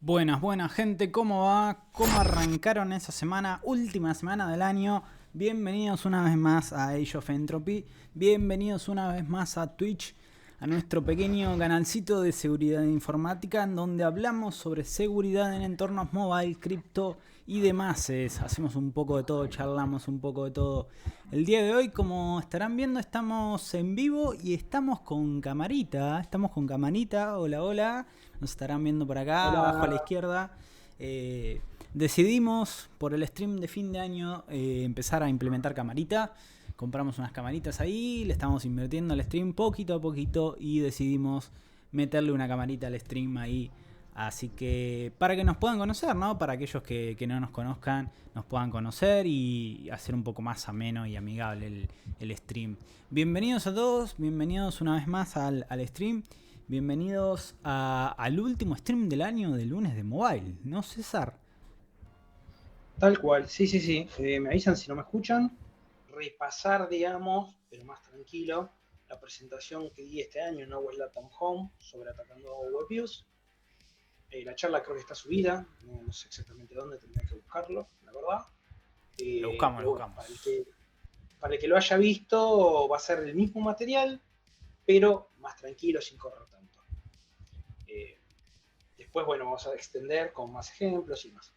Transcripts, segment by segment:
Buenas, buenas gente, ¿cómo va? ¿Cómo arrancaron esa semana? Última semana del año. Bienvenidos una vez más a Age of Entropy. Bienvenidos una vez más a Twitch, a nuestro pequeño canalcito de seguridad informática, en donde hablamos sobre seguridad en entornos mobile, cripto y demás. Hacemos un poco de todo, charlamos un poco de todo. El día de hoy, como estarán viendo, estamos en vivo y estamos con camarita. Hola, hola. Nos estarán viendo por acá, abajo a la Hola, izquierda. Decidimos por el stream de fin de año empezar a implementar camarita. Compramos unas camaritas ahí, le estamos invirtiendo al stream poquito a poquito y decidimos meterle una camarita al stream ahí. Así que para que nos puedan conocer, ¿no? Para aquellos que no nos conozcan, nos puedan conocer y hacer un poco más ameno y amigable el stream. Bienvenidos a todos, bienvenidos una vez más al stream. Bienvenidos al último stream del año de lunes de mobile, ¿no, César? tal cual, sí, sí, sí. Me avisan si no me escuchan. Repasar, digamos, pero más tranquilo, la presentación que di este año en Always Latam Home sobre atacando WebViews. La charla creo que está subida, no sé exactamente dónde, tendría que buscarlo, la verdad. Lo buscamos, lo Pero bueno, para el, buscamos. que, para el que lo haya visto, va a ser el mismo material, pero más tranquilo, sin correr tanto. Eh, Después, bueno, vamos a extender con más ejemplos y más.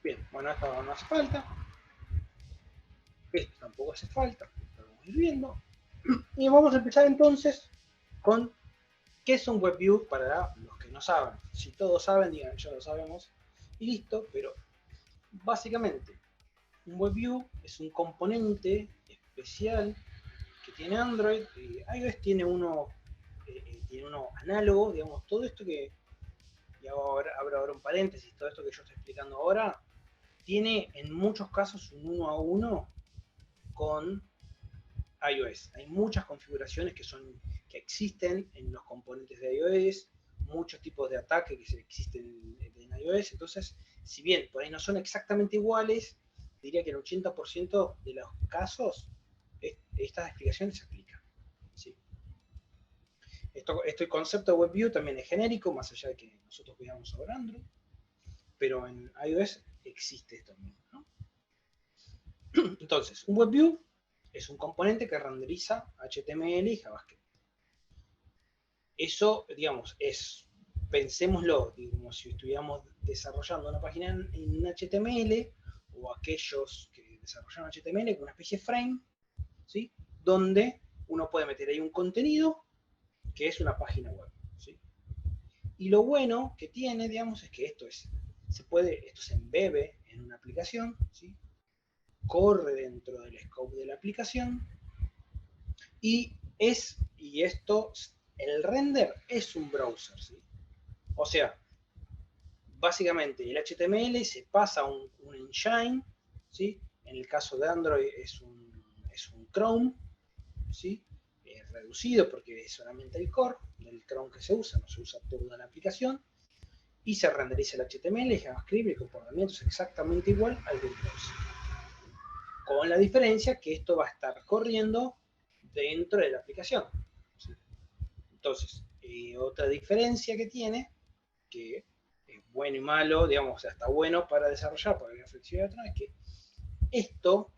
Bien, bueno, esto no hace falta. Esto tampoco hace falta, lo vamos a ir viendo. Y vamos a empezar entonces con qué es un WebView para los que no saben. Si todos saben, digan ya lo sabemos y listo, pero básicamente un WebView es un componente especial que tiene Android. iOS tiene uno análogo, digamos, todo esto que, y abro ahora un paréntesis, todo esto que yo estoy explicando ahora, tiene en muchos casos un uno a uno con iOS. Hay muchas configuraciones que existen en los componentes de iOS, muchos tipos de ataque que existen en iOS. Entonces, si bien por ahí no son exactamente iguales, diría que el 80% de los casos estas explicaciones se aplican. ¿Sí? El concepto de WebView también es genérico, más allá de que nosotros veamos sobre Android, pero en iOS existe esto mismo, ¿no? Entonces, un WebView es un componente que renderiza HTML y JavaScript. Eso, digamos, pensémoslo, como si estuviéramos desarrollando una página en HTML, o aquellos que desarrollaron HTML con una especie de frame, ¿sí? Donde uno puede meter ahí un contenido que es una página web, ¿sí? Y lo bueno que tiene, digamos, es que esto se embebe en una aplicación, ¿sí? Corre dentro del scope de la aplicación y esto, el render es un browser, ¿sí? O sea, básicamente el HTML se pasa a un engine, ¿sí? En el caso de Android es un Chrome, ¿sí? Reducido porque es solamente el core del Chrome que se usa, no se usa toda la aplicación, y se renderiza el HTML, el JavaScript, el comportamiento es exactamente igual al del browser. Con la diferencia que esto va a estar corriendo dentro de la aplicación, ¿sí? Entonces, otra diferencia que tiene, que es bueno y malo, digamos, o sea, está bueno para desarrollar, para la flexibilidad, es que esto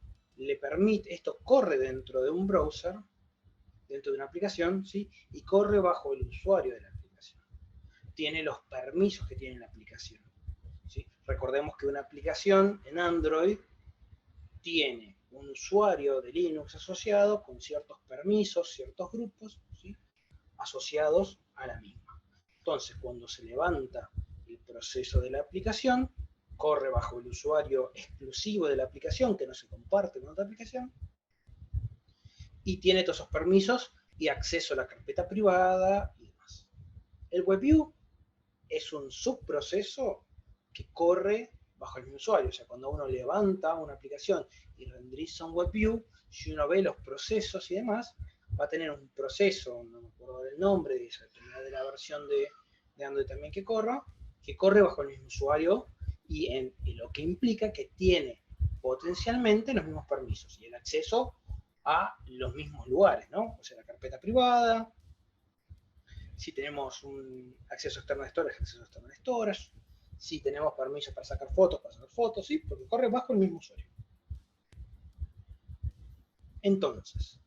esto corre dentro de un browser, dentro de una aplicación, ¿sí? Y corre bajo el usuario de la aplicación. Tiene los permisos que tiene la aplicación, ¿sí? Recordemos que una aplicación en Android tiene un usuario de Linux asociado con ciertos permisos, ciertos grupos, ¿sí? Asociados a la misma. Entonces, cuando se levanta el proceso de la aplicación, corre bajo el usuario exclusivo de la aplicación, que no se comparte con otra aplicación, y tiene todos esos permisos y acceso a la carpeta privada y demás. El WebView es un subproceso que corre bajo el mismo usuario. O sea, cuando uno levanta una aplicación y renderiza un WebView, si uno ve los procesos y demás, va a tener un proceso, no me acuerdo del nombre, de la versión de Android también que corre bajo el mismo usuario y lo que implica que tiene potencialmente los mismos permisos y el acceso a los mismos lugares, ¿no? O sea, la carpeta privada, si tenemos un acceso externo de storage, acceso externo de storage, si tenemos permisos para sacar fotos, ¿sí? Porque corre bajo el mismo usuario. Entonces,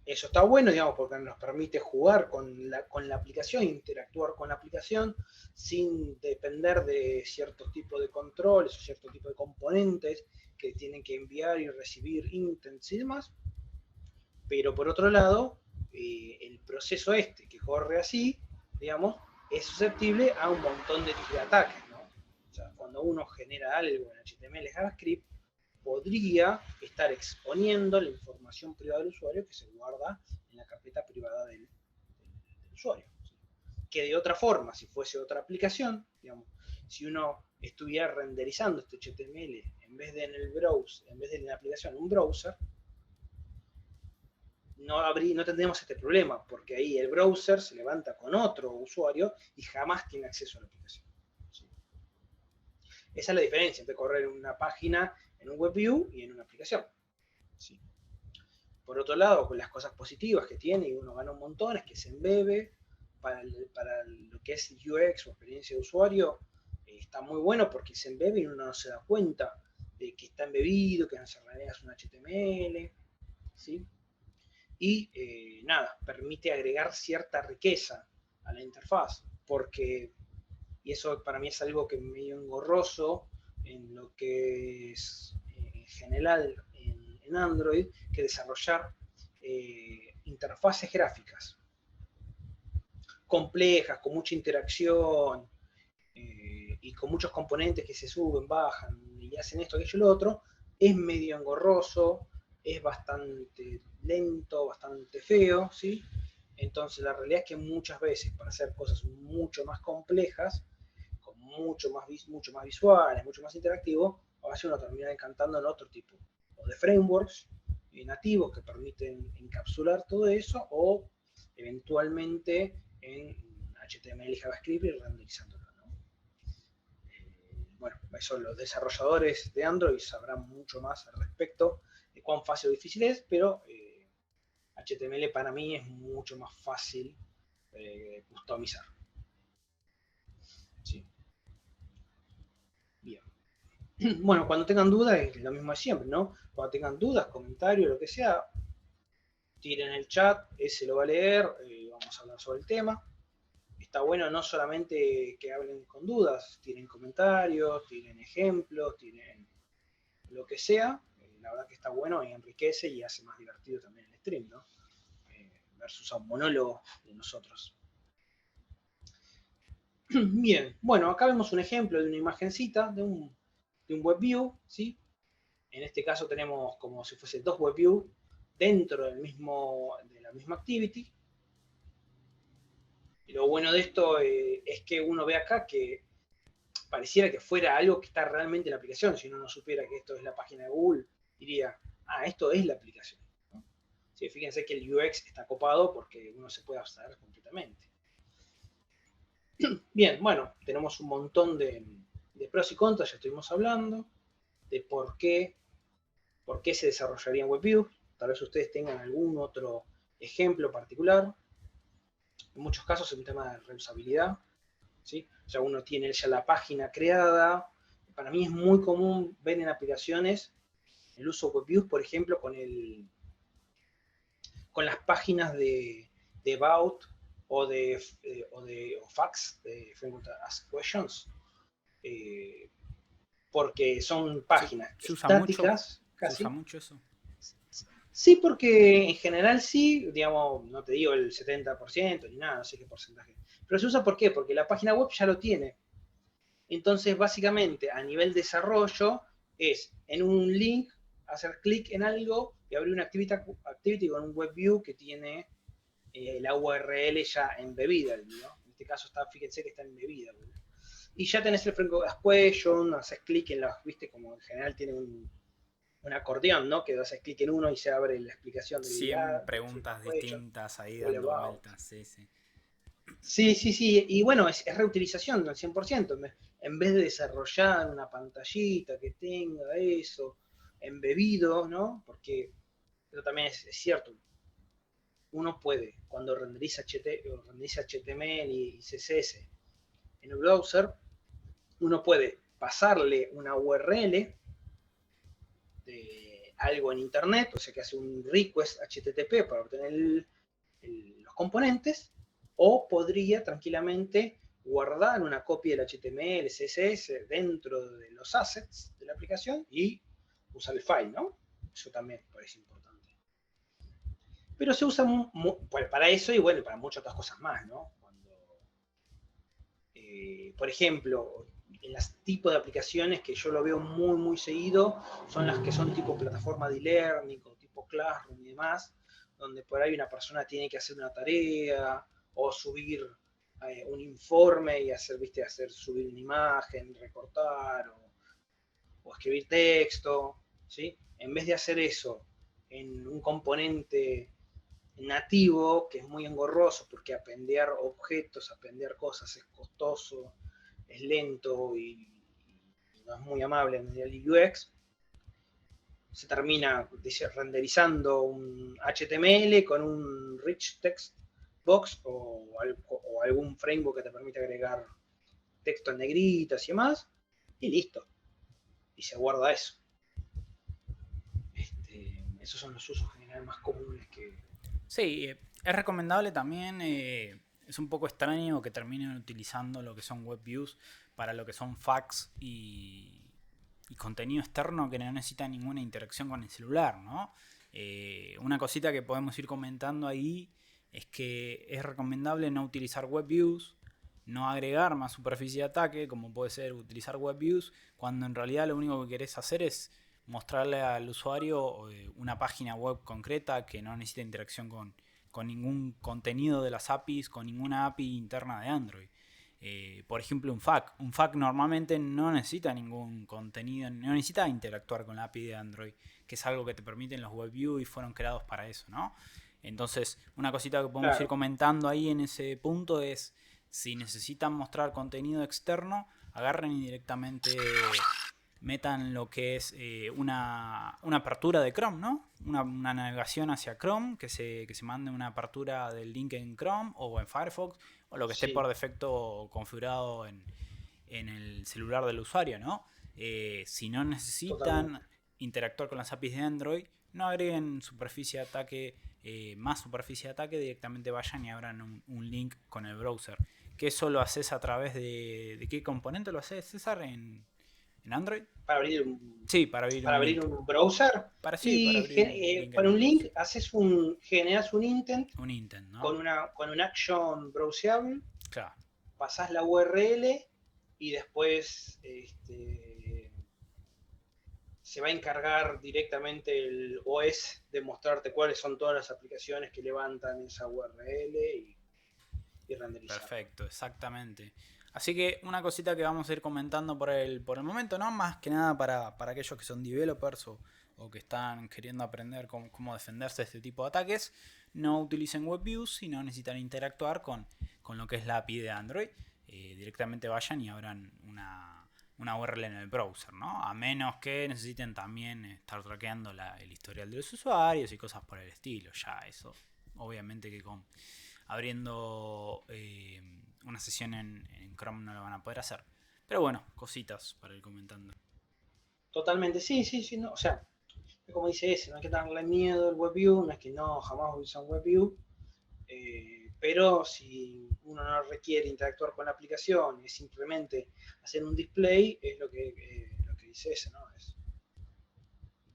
eso está bueno, digamos, porque nos permite jugar con la aplicación, interactuar con la aplicación sin depender de ciertos tipos de controles o ciertos tipos de componentes que tienen que enviar y recibir intents y demás. Pero por otro lado, el proceso que corre así, digamos, es susceptible a un montón de ataques, ¿no? O sea, cuando uno genera algo en HTML, JavaScript, podría estar exponiendo la información privada del usuario que se guarda en la carpeta privada del usuario. Que de otra forma, si fuese otra aplicación, digamos, si uno estuviera renderizando este HTML en vez de en el browser, en vez de en la aplicación en un browser, no tendríamos este problema, porque ahí el browser se levanta con otro usuario y jamás tiene acceso a la aplicación. ¿Sí? Esa es la diferencia entre correr una página en un WebView y en una aplicación. ¿Sí? Por otro lado, con las cosas positivas que tiene, y uno gana un montón, es que se embebe para lo que es UX o experiencia de usuario, está muy bueno porque se embebe y uno no se da cuenta de que está embebido, que en realidad es un HTML, ¿sí? Y nada, permite agregar cierta riqueza a la interfaz, porque, y eso para mí es algo que es medio engorroso en lo que es en general en Android, que desarrollar interfaces gráficas complejas, con mucha interacción y con muchos componentes que se suben, bajan y hacen esto, aquello y lo otro, es medio engorroso, es bastante lento, bastante feo, ¿sí? Entonces la realidad es que muchas veces para hacer cosas mucho más complejas, con mucho más visuales, mucho más interactivo, a veces uno termina encantando en otro tipo, o de frameworks nativos que permiten encapsular todo eso, o eventualmente en HTML y JavaScript y renderizándolo. Bueno, eso los desarrolladores de Android sabrán mucho más al respecto de cuán fácil o difícil es, pero HTML para mí es mucho más fácil customizar. Sí. Bien. Bueno, cuando tengan dudas, es lo mismo de siempre, ¿no? Cuando tengan dudas, comentarios, lo que sea, tiren el chat, ese lo va a leer, vamos a hablar sobre el tema. Está bueno no solamente que hablen con dudas, tienen comentarios, tienen ejemplos, tienen lo que sea, la verdad que está bueno y enriquece y hace más divertido también el stream, ¿no? Versus a un monólogo de nosotros. Bien, bueno, acá vemos un ejemplo de una imagencita de un WebView, ¿sí? En este caso tenemos como si fuese dos WebView dentro de la misma activity. Y lo bueno de esto es que uno ve acá que pareciera que fuera algo que está realmente en la aplicación. Si uno no supiera que esto es la página de Google, diría, esto es la aplicación. ¿No? Sí, fíjense que el UX está copado porque uno se puede abstraer completamente. Bien, bueno, tenemos un montón de pros y contras, ya estuvimos hablando, de por qué se desarrollaría en WebView. Tal vez ustedes tengan algún otro ejemplo particular. En muchos casos es un tema de reusabilidad, ¿sí? O sea, uno tiene ya la página creada. Para mí es muy común ver en aplicaciones el uso de WebViews, por ejemplo, con las páginas de About o de Fax, de Framework Ask Questions, porque son páginas ¿Se usa mucho? estáticas, ¿Se usa casi. mucho eso? Sí, porque en general sí, digamos, no te digo el 70% ni nada, no sé qué porcentaje. Pero se usa ¿por qué? Porque la página web ya lo tiene. Entonces, básicamente, a nivel desarrollo, es en un link, hacer clic en algo y abrir una activity con un web view que tiene la URL ya embebida, ¿no? En este caso fíjense que está embebida. ¿no? Y ya tenés el framework Ask Question, haces clic en las, viste, como en general tiene un acordeón, ¿no? Que haces clic en uno y se abre la explicación del 100 preguntas question, distintas ahí all dando about. vueltas, sí, sí. Sí. Y bueno, es reutilización al 100%. En vez de desarrollar una pantallita que tenga eso embebido, ¿no? Porque esto también es cierto, uno puede, cuando renderiza HTML y CSS en el browser, uno puede pasarle una URL de algo en internet, o sea que hace un request HTTP para obtener los componentes, o podría tranquilamente guardar una copia del HTML, CSS dentro de los assets de la aplicación y usar el file, ¿no? Eso también parece importante. Pero se usa para eso y bueno, para muchas otras cosas más, ¿no? Cuando, por ejemplo, en los tipos de aplicaciones que yo lo veo muy seguido son las que son tipo plataforma de e-learning o tipo Classroom y demás, donde por ahí una persona tiene que hacer una tarea o subir un informe y subir una imagen, recortar o escribir texto, ¿sí? En vez de hacer eso en un componente nativo, que es muy engorroso, porque aprender objetos, aprender cosas es costoso, es lento y no es muy amable en el UX, se termina renderizando un HTML con un rich text box o algún framework que te permite agregar texto en negritas y demás, y listo. Y se guarda eso. Esos son los usos generales más comunes que... Sí, es recomendable también, es un poco extraño que terminen utilizando lo que son web views para lo que son fax y contenido externo que no necesita ninguna interacción con el celular, ¿no? Una cosita que podemos ir comentando ahí es que es recomendable no utilizar web views, no agregar más superficie de ataque, como puede ser utilizar web views, cuando en realidad lo único que querés hacer es mostrarle al usuario una página web concreta que no necesita interacción con ningún contenido de las APIs, con ninguna API interna de Android. Por ejemplo, un FAQ. Un FAQ normalmente no necesita ningún contenido, no necesita interactuar con la API de Android, que es algo que te permiten los WebView y fueron creados para eso, ¿no? Entonces, una cosita que podemos ir comentando ahí en ese punto es, si necesitan mostrar contenido externo, agarren y directamente metan lo que es una apertura de Chrome, ¿no? Una navegación hacia Chrome, que se mande una apertura del link en Chrome o en Firefox, o lo que esté por defecto configurado en el celular del usuario, ¿no? Si no necesitan interactuar con las APIs de Android, no agreguen superficie de ataque, más superficie de ataque, directamente vayan y abran un link con el browser. Que eso lo haces a través de ¿qué componente lo haces, César, en Android? Para abrir un, Sí, para abrir un browser. para Y abrir un link para en un link Windows. generas un intent, Un intent, ¿no? con un action browseable, Claro. pasás la URL y después se va a encargar directamente el OS de mostrarte cuáles son todas las aplicaciones que levantan esa URL y renderizar. Perfecto, exactamente. Así que una cosita que vamos a ir comentando por el momento, ¿no? Más que nada para aquellos que son developers o que están queriendo aprender cómo defenderse de este tipo de ataques. No utilicen WebViews si no necesitan interactuar con lo que es la API de Android. Directamente vayan y abran una URL en el browser, ¿no? A menos que necesiten también estar traqueando el historial de los usuarios y cosas por el estilo. Ya eso, obviamente que abriendo una sesión en Chrome no lo van a poder hacer. Pero bueno, cositas para ir comentando. Totalmente, sí, no, o sea, como dice ese, no hay que darle miedo al WebView, no es que no, jamás usan WebView, pero si uno no requiere interactuar con la aplicación, es simplemente hacer un display, es lo que dice ese, ¿no?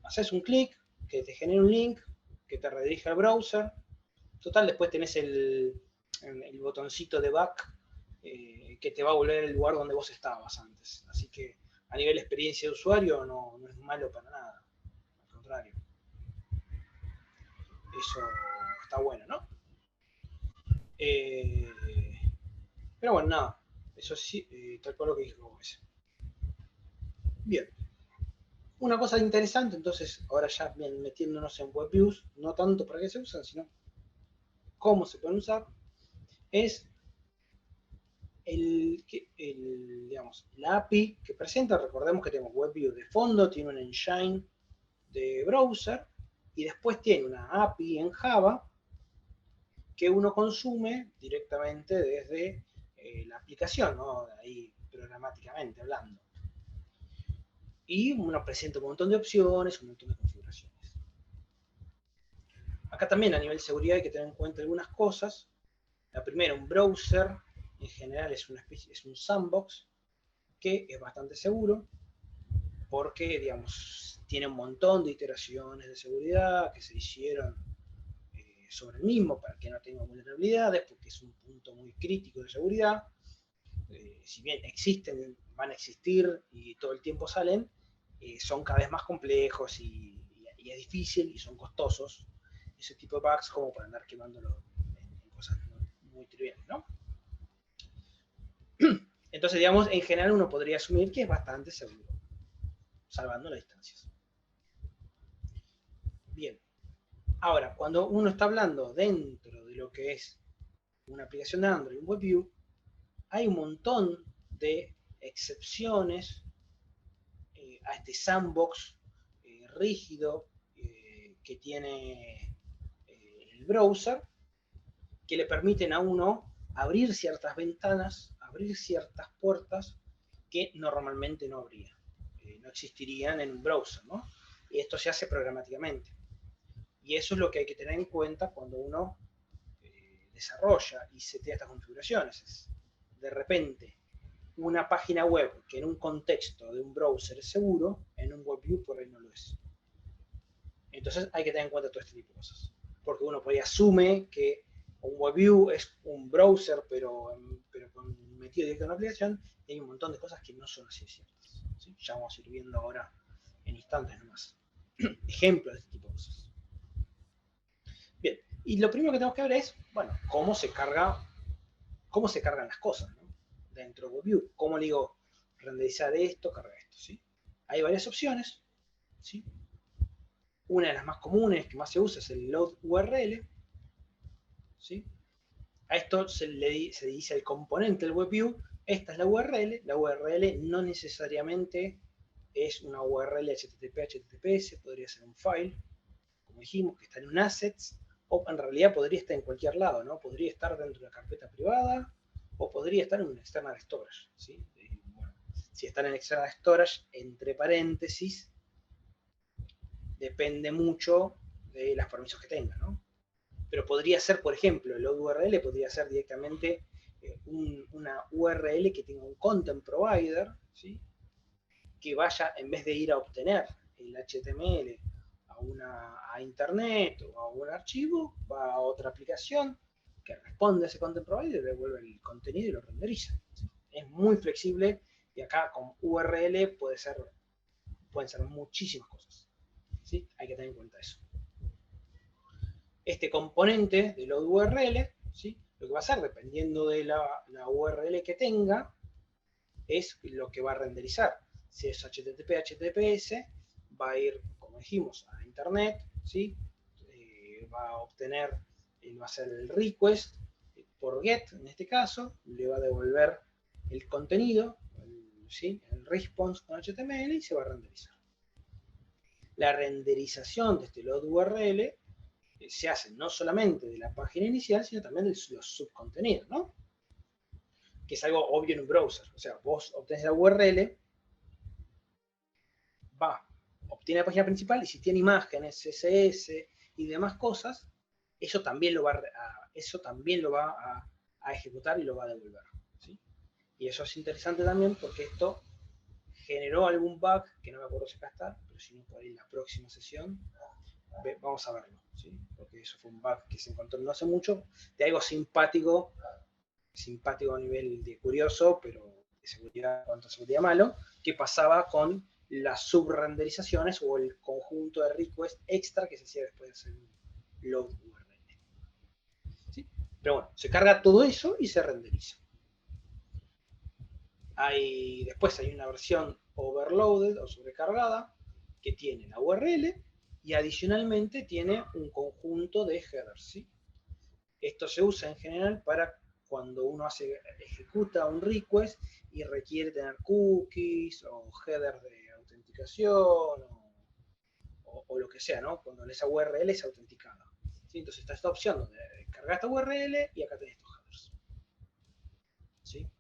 Haces un clic, que te genere un link, que te redirija al browser, total, después tenés el botoncito de back, que te va a volver al lugar donde vos estabas antes. Así que a nivel experiencia de usuario no es malo para nada, al contrario. Eso está bueno, ¿no? Pero bueno, nada, eso sí, tal cual lo que dijo Gómez. Bien, una cosa interesante, entonces, ahora ya bien metiéndonos en WebViews, no tanto para qué se usan, sino cómo se pueden usar, es digamos, la API que presenta. Recordemos que tenemos WebView de fondo, tiene un engine de browser, Y después tiene una API en Java que uno consume directamente desde la aplicación, ¿no? Ahí programáticamente hablando. Y uno presenta un montón de opciones, un montón de configuraciones. Acá también a nivel de seguridad hay que tener en cuenta algunas cosas. La primera, un browser en general es un sandbox que es bastante seguro porque, digamos, tiene un montón de iteraciones de seguridad que se hicieron sobre el mismo para que no tenga vulnerabilidades, porque es un punto muy crítico de seguridad. Si bien existen, van a existir y todo el tiempo salen, son cada vez más complejos y es difícil y son costosos ese tipo de bugs como para andar quemándolo en cosas muy triviales, ¿no? Entonces, digamos, en general uno podría asumir que es bastante seguro, salvando las distancias. Bien, ahora, cuando uno está hablando dentro de lo que es una aplicación de Android, un WebView, hay un montón de excepciones a este sandbox rígido que tiene el browser, que le permiten a uno abrir ciertas ventanas, abrir ciertas puertas que normalmente no habría, no existirían en un browser, ¿no? Y esto se hace programáticamente. Y eso es lo que hay que tener en cuenta cuando uno desarrolla y setea estas configuraciones. Es, de repente, una página web que en un contexto de un browser es seguro, en un WebView por ahí no lo es. Entonces hay que tener en cuenta todo este tipo de cosas. Porque uno por ahí asume que un WebView es un browser, pero metido directo en una aplicación, y hay un montón de cosas que no son así ciertas. ¿Sí? Ya vamos a ir viendo ahora en instantes nomás. Ejemplos de este tipo de cosas. Bien, y lo primero que tenemos que ver es, bueno, cómo se cargan las cosas, ¿no? Dentro de WebView. ¿Cómo le digo renderizar esto, cargar esto? ¿Sí? Hay varias opciones. ¿Sí? Una de las más comunes que más se usa es el load URL. ¿Sí? A esto se dice el componente del WebView. Esta es la URL. La URL no necesariamente es una URL HTTP, HTTPS, podría ser un file, como dijimos, que está en un assets, o en realidad podría estar en cualquier lado, ¿no? Podría estar dentro de una carpeta privada, o podría estar en un external storage, ¿sí? Bueno, si está en el external storage, entre paréntesis, depende mucho de las permisos que tenga, ¿no? Pero podría ser, por ejemplo, el load URL podría ser directamente una URL que tenga un content provider, ¿sí? Que vaya, en vez de ir a obtener el HTML a internet o a un archivo, va a otra aplicación que responde a ese content provider, devuelve el contenido y lo renderiza. ¿Sí? Es muy flexible y acá con URL pueden ser muchísimas cosas. ¿Sí? Hay que tener en cuenta eso. Este componente de load URL, ¿sí? Lo que va a hacer, dependiendo de la URL que tenga, es lo que va a renderizar. Si es HTTP, HTTPS, va a ir, como dijimos, a internet, ¿sí? Va a obtener, va a hacer el request por get, en este caso, le va a devolver el contenido, ¿sí? El response con HTML y se va a renderizar. La renderización de este load URL se hace no solamente de la página inicial, sino también de los subcontenidos, ¿no? Que es algo obvio en un browser. O sea, vos obtenés la URL, obtiene la página principal y si tiene imágenes, CSS y demás cosas, eso también lo va a ejecutar y lo va a devolver. ¿Sí? Y eso es interesante también porque esto generó algún bug, que no me acuerdo si acá está, pero si no por ahí en la próxima sesión vamos a verlo, ¿sí? Porque eso fue un bug que se encontró no hace mucho, de algo simpático a nivel de curioso, pero de seguridad, cuanto a seguridad malo, que pasaba con las subrenderizaciones o el conjunto de request extra que se hacía después de hacer un load URL. ¿Sí? Pero bueno, se carga todo eso y se renderiza. Después hay una versión overloaded o sobrecargada que tiene la URL y adicionalmente tiene un conjunto de headers. ¿Sí? Esto se usa en general para cuando uno ejecuta un request y requiere tener cookies o headers de autenticación o lo que sea, ¿no? Cuando esa URL es autenticada. ¿Sí? Entonces está esta opción donde carga esta URL y acá tenés estos headers. ¿Sí?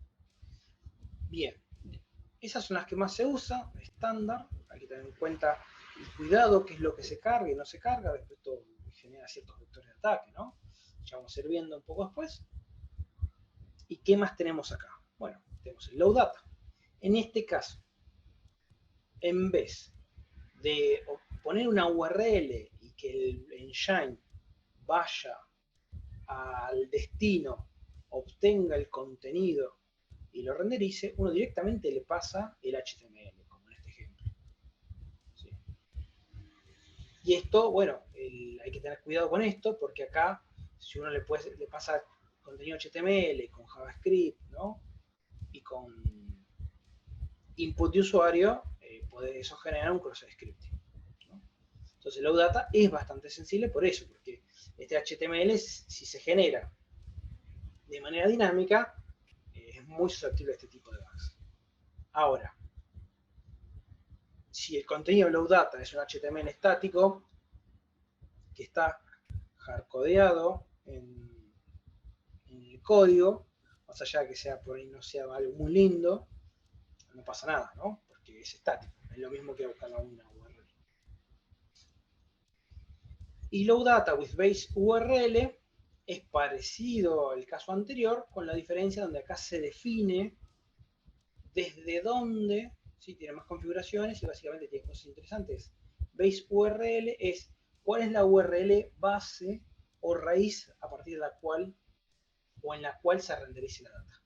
Bien, esas son las que más se usa, estándar. Hay que tener en cuenta el cuidado, qué es lo que se carga y no se carga. Después esto genera ciertos vectores de ataque, ¿no? Ya vamos a ir viendo un poco después. ¿Y qué más tenemos acá? Bueno, tenemos el low data. En este caso, en vez de poner una URL y que el engine vaya al destino, obtenga el contenido y lo renderice, uno directamente le pasa el HTML, como en este ejemplo. ¿Sí? Y esto, bueno, hay que tener cuidado con esto, porque acá, si uno le pasa contenido HTML con JavaScript, ¿no? Y con input de usuario, puede eso generar un cross-scripting, ¿no? Entonces, Low Data es bastante sensible por eso, porque este HTML, si se genera de manera dinámica, es muy susceptible a este tipo de bugs. Ahora, si el contenido Low Data es un HTML estático, que está hardcodeado en el código, más allá de que sea por ahí no sea algo muy lindo, no pasa nada, ¿no? Porque es estático, es lo mismo que buscar una URL. Y Low Data with Base URL es parecido al caso anterior, con la diferencia donde acá se define desde dónde, ¿sí? Tiene más configuraciones y básicamente tiene cosas interesantes. Base URL es cuál es la URL base o raíz a partir de la cual o en la cual se renderice la data.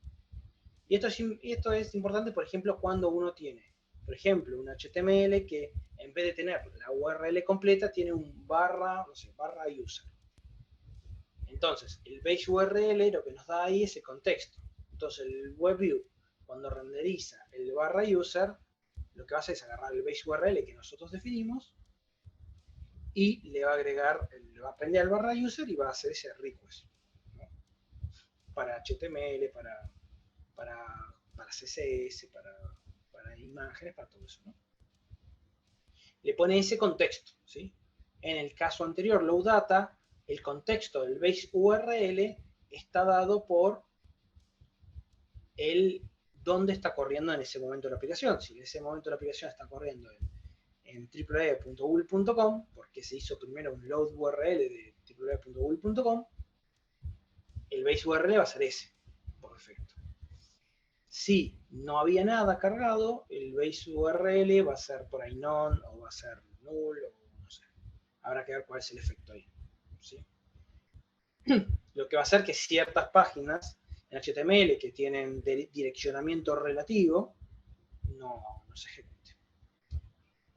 Y esto es importante, por ejemplo, cuando uno tiene, por ejemplo, un HTML que en vez de tener la URL completa, tiene un barra, no sé, barra user. Entonces, el base URL lo que nos da ahí es el contexto. Entonces, el WebView, cuando renderiza el barra user, lo que va a hacer es agarrar el base URL que nosotros definimos y le va a agregar, le va a aprender al barra user y va a hacer ese request, ¿no? Para HTML, para CSS, para imágenes, para todo eso, ¿no? Le pone ese contexto, ¿sí? En el caso anterior, Low Data, el contexto del base URL está dado por el dónde está corriendo en ese momento la aplicación. Si en ese momento la aplicación está corriendo en www.google.com, porque se hizo primero un load URL de www.google.com, el base URL va a ser ese, por defecto. Si no había nada cargado, el base URL va a ser por ahí none, o va a ser null, o no sé. Habrá que ver cuál es el efecto ahí, ¿sí? Lo que va a hacer que ciertas páginas en HTML que tienen direccionamiento relativo no se ejecute.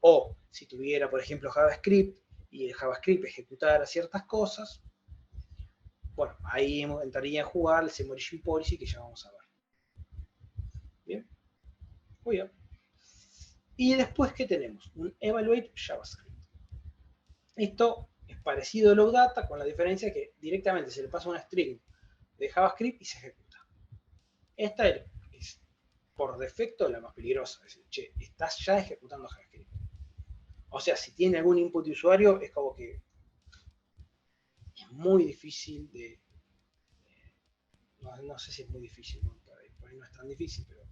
O si tuviera, por ejemplo, JavaScript y el JavaScript ejecutara ciertas cosas, bueno, ahí entraría a jugar el Same Origin Policy que ya vamos a ver. Bien, muy bien. Y después, ¿qué tenemos? Un Evaluate JavaScript. Esto es parecido a Low Data, con la diferencia que directamente se le pasa una string de JavaScript y se ejecuta. Esta es por defecto la más peligrosa. Es decir, che, estás ya ejecutando JavaScript. O sea, si tiene algún input de usuario, es como que es muy difícil no sé si es muy difícil, ¿no? Por ahí no es tan difícil, pero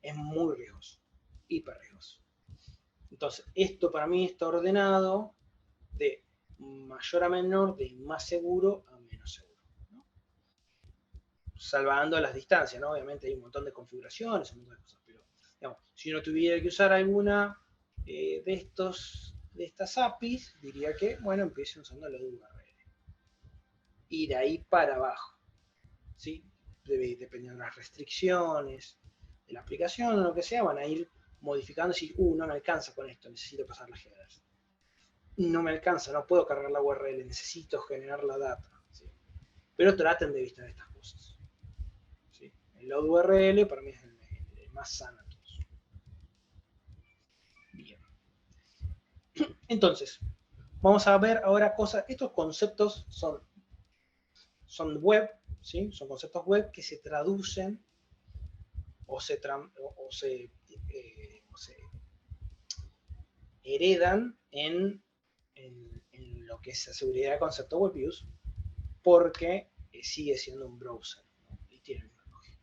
es muy riesgoso, hiper riesgoso. Entonces, esto para mí está ordenado de mayor a menor, de más seguro a menos seguro, ¿no? Salvando las distancias, ¿no? Obviamente hay un montón de configuraciones, un montón de cosas, pero digamos, si uno tuviera que usar alguna de estas APIs, diría que, bueno, empiece usando la URL. Y de ahí para abajo, ¿sí? Dependiendo de las restricciones de la aplicación o lo que sea, van a ir modificando si, no me alcanza con esto, necesito pasar las headers. No me alcanza, no puedo cargar la URL, necesito generar la data, ¿sí? Pero traten de evitar estas cosas, ¿sí? El load URL para mí es el más sano. Bien. Entonces, vamos a ver ahora cosas, estos conceptos son web, ¿sí? Son conceptos web que se traducen o se heredan en en lo que es la seguridad de concepto web use, porque sigue siendo un browser, ¿no? Y tiene el mismo lógica.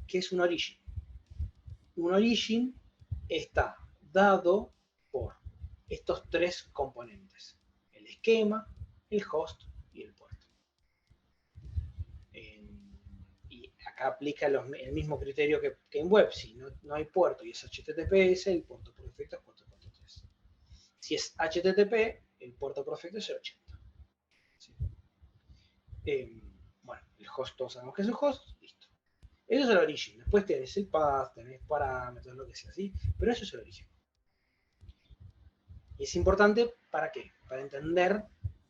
¿Qué es un origin? Un origin está dado por estos tres componentes: el esquema, el host y el puerto. Y acá aplica el mismo criterio que en web. Si no hay puerto y es HTTPS, el puerto por defecto es 443. Si es HTTP, el puerto por defecto es el 80. ¿Sí? Bueno, el host, todos sabemos que es el host, listo. Eso es el origen. Después tenés el path, tenés parámetros, lo que sea, ¿sí? Pero eso es el origen. Y es importante, ¿para qué? Para entender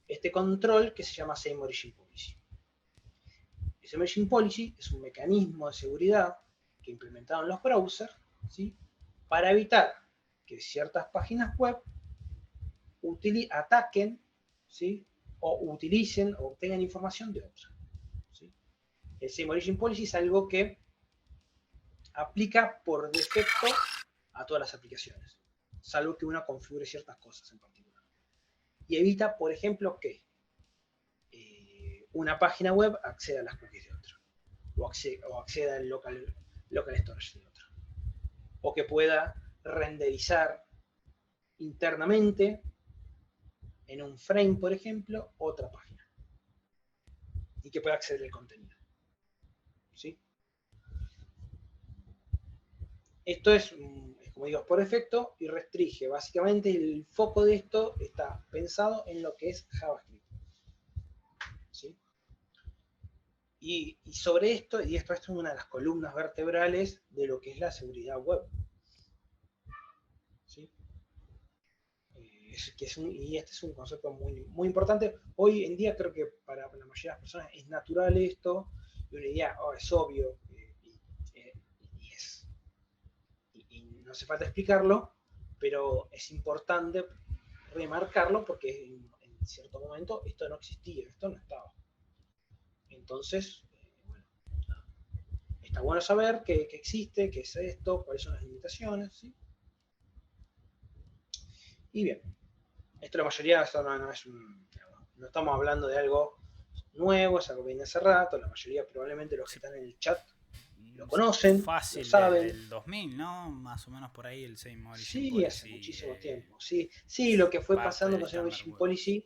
este control que se llama Same Origin Policy. El Same Origin Policy es un mecanismo de seguridad que implementaron los browsers, ¿sí? Para evitar que ciertas páginas web ataquen, ¿sí? O utilicen o obtengan información de otros. ¿Sí? El Same Origin Policy es algo que aplica por defecto a todas las aplicaciones, salvo que uno configure ciertas cosas en particular. Y evita, por ejemplo, que una página web acceda a las cookies de otra, o acceda al local storage de otra, o que pueda renderizar internamente en un frame, por ejemplo, otra página, y que pueda acceder al contenido. ¿Sí? Esto es, como digo, por defecto y restringe. Básicamente el foco de esto está pensado en lo que es JavaScript. ¿Sí? Y sobre esto, y esto es una de las columnas vertebrales de lo que es la seguridad web. ¿Sí? Y este es un concepto muy, muy importante. Hoy en día creo que para la mayoría de las personas es natural esto, y una idea, es obvio, y no hace falta explicarlo, pero es importante remarcarlo porque en cierto momento esto no existía, esto no estaba. Entonces, bueno, está bueno saber que existe, qué es esto, cuáles son las limitaciones, ¿sí? Y bien, esto la mayoría, esto no estamos hablando de algo nuevo, es algo que viene hace rato, la mayoría probablemente los que están en el chat lo conocen, lo Fácil, desde saben. el 2000, ¿no? Más o menos por ahí el Same Origin Sí, hace Policy. muchísimo tiempo. Sí, sí, lo que fue Parte pasando del con Same estándar Origin web. Policy,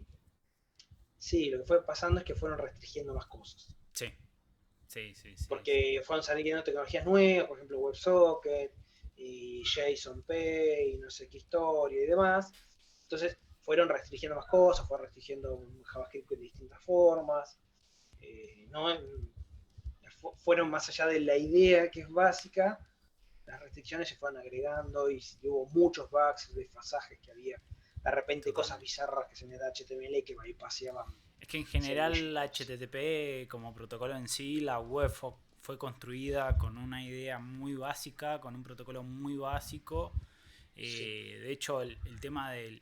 sí, lo que fue pasando es que fueron restringiendo más cosas. Sí, sí, sí, sí. Porque fueron saliendo tecnologías nuevas, por ejemplo WebSocket y JSONP y no sé qué historia y demás. Entonces fueron restringiendo más cosas, fueron restringiendo JavaScript de distintas formas. ¿No? Fueron más allá de la idea que es básica, las restricciones se fueron agregando y hubo muchos bugs, desfasajes que había, de repente cosas Totalmente. bizarras que se me da HTML que bypaseaban. Es que en general HTTP como protocolo en sí, la web fue construida con una idea muy básica, con un protocolo muy básico. Sí, De hecho, el tema de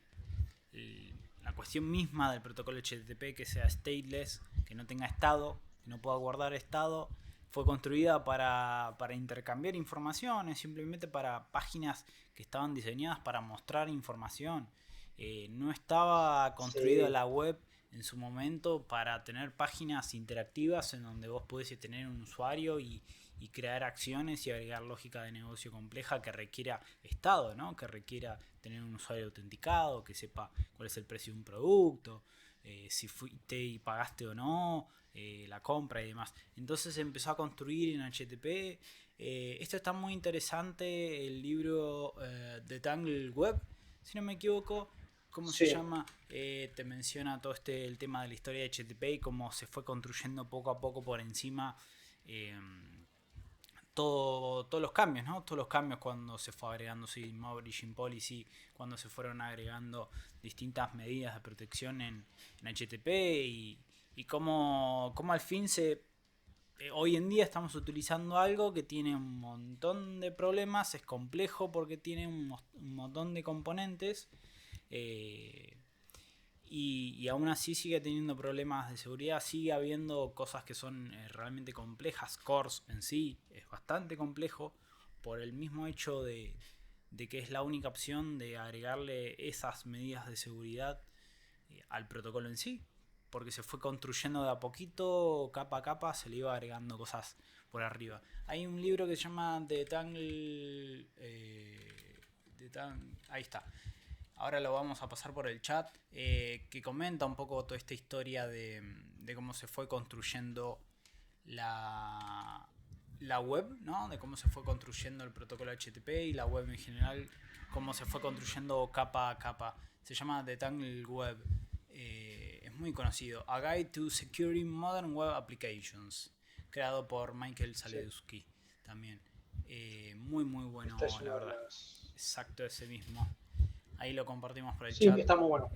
la cuestión misma del protocolo HTTP, que sea stateless, que no tenga estado, que no pueda guardar estado, fue construida para intercambiar informaciones, simplemente para páginas que estaban diseñadas para mostrar información. No estaba construida sí, la web en su momento para tener páginas interactivas en donde vos pudiese tener un usuario y crear acciones y agregar lógica de negocio compleja que requiera estado, ¿no? Que requiera tener un usuario autenticado, que sepa cuál es el precio de un producto, si fuiste y pagaste o no, la compra y demás. Entonces se empezó a construir en HTTP. Esto está muy interesante, el libro de Tangle Web, si no me equivoco. ¿Cómo se sí, llama? Te menciona todo el tema de la historia de HTTP y cómo se fue construyendo poco a poco por encima todos los cambios, ¿no? Todos los cambios cuando se fue agregando Same Origin Policy, cuando se fueron agregando distintas medidas de protección en HTTP y cómo al fin hoy en día estamos utilizando algo que tiene un montón de problemas, es complejo porque tiene un montón de componentes. eh, y aún así sigue teniendo problemas de seguridad, sigue habiendo cosas que son realmente complejas. Cores en sí es bastante complejo por el mismo hecho de que es la única opción de agregarle esas medidas de seguridad al protocolo en sí, porque se fue construyendo de a poquito, capa a capa, se le iba agregando cosas por arriba. Hay un libro que se llama The Tangle... ahí está. Ahora lo vamos a pasar por el chat, que comenta un poco toda esta historia de cómo se fue construyendo la web, ¿no? De cómo se fue construyendo el protocolo HTTP y la web en general, cómo se fue construyendo capa a capa. Se llama The Tangle Web. Es muy conocido. A Guide to Securing Modern Web Applications, creado por Michael Saledowski, también. Muy bueno, la verdad. Exacto, ese mismo. Ahí lo compartimos por el chat. Sí, está muy bueno.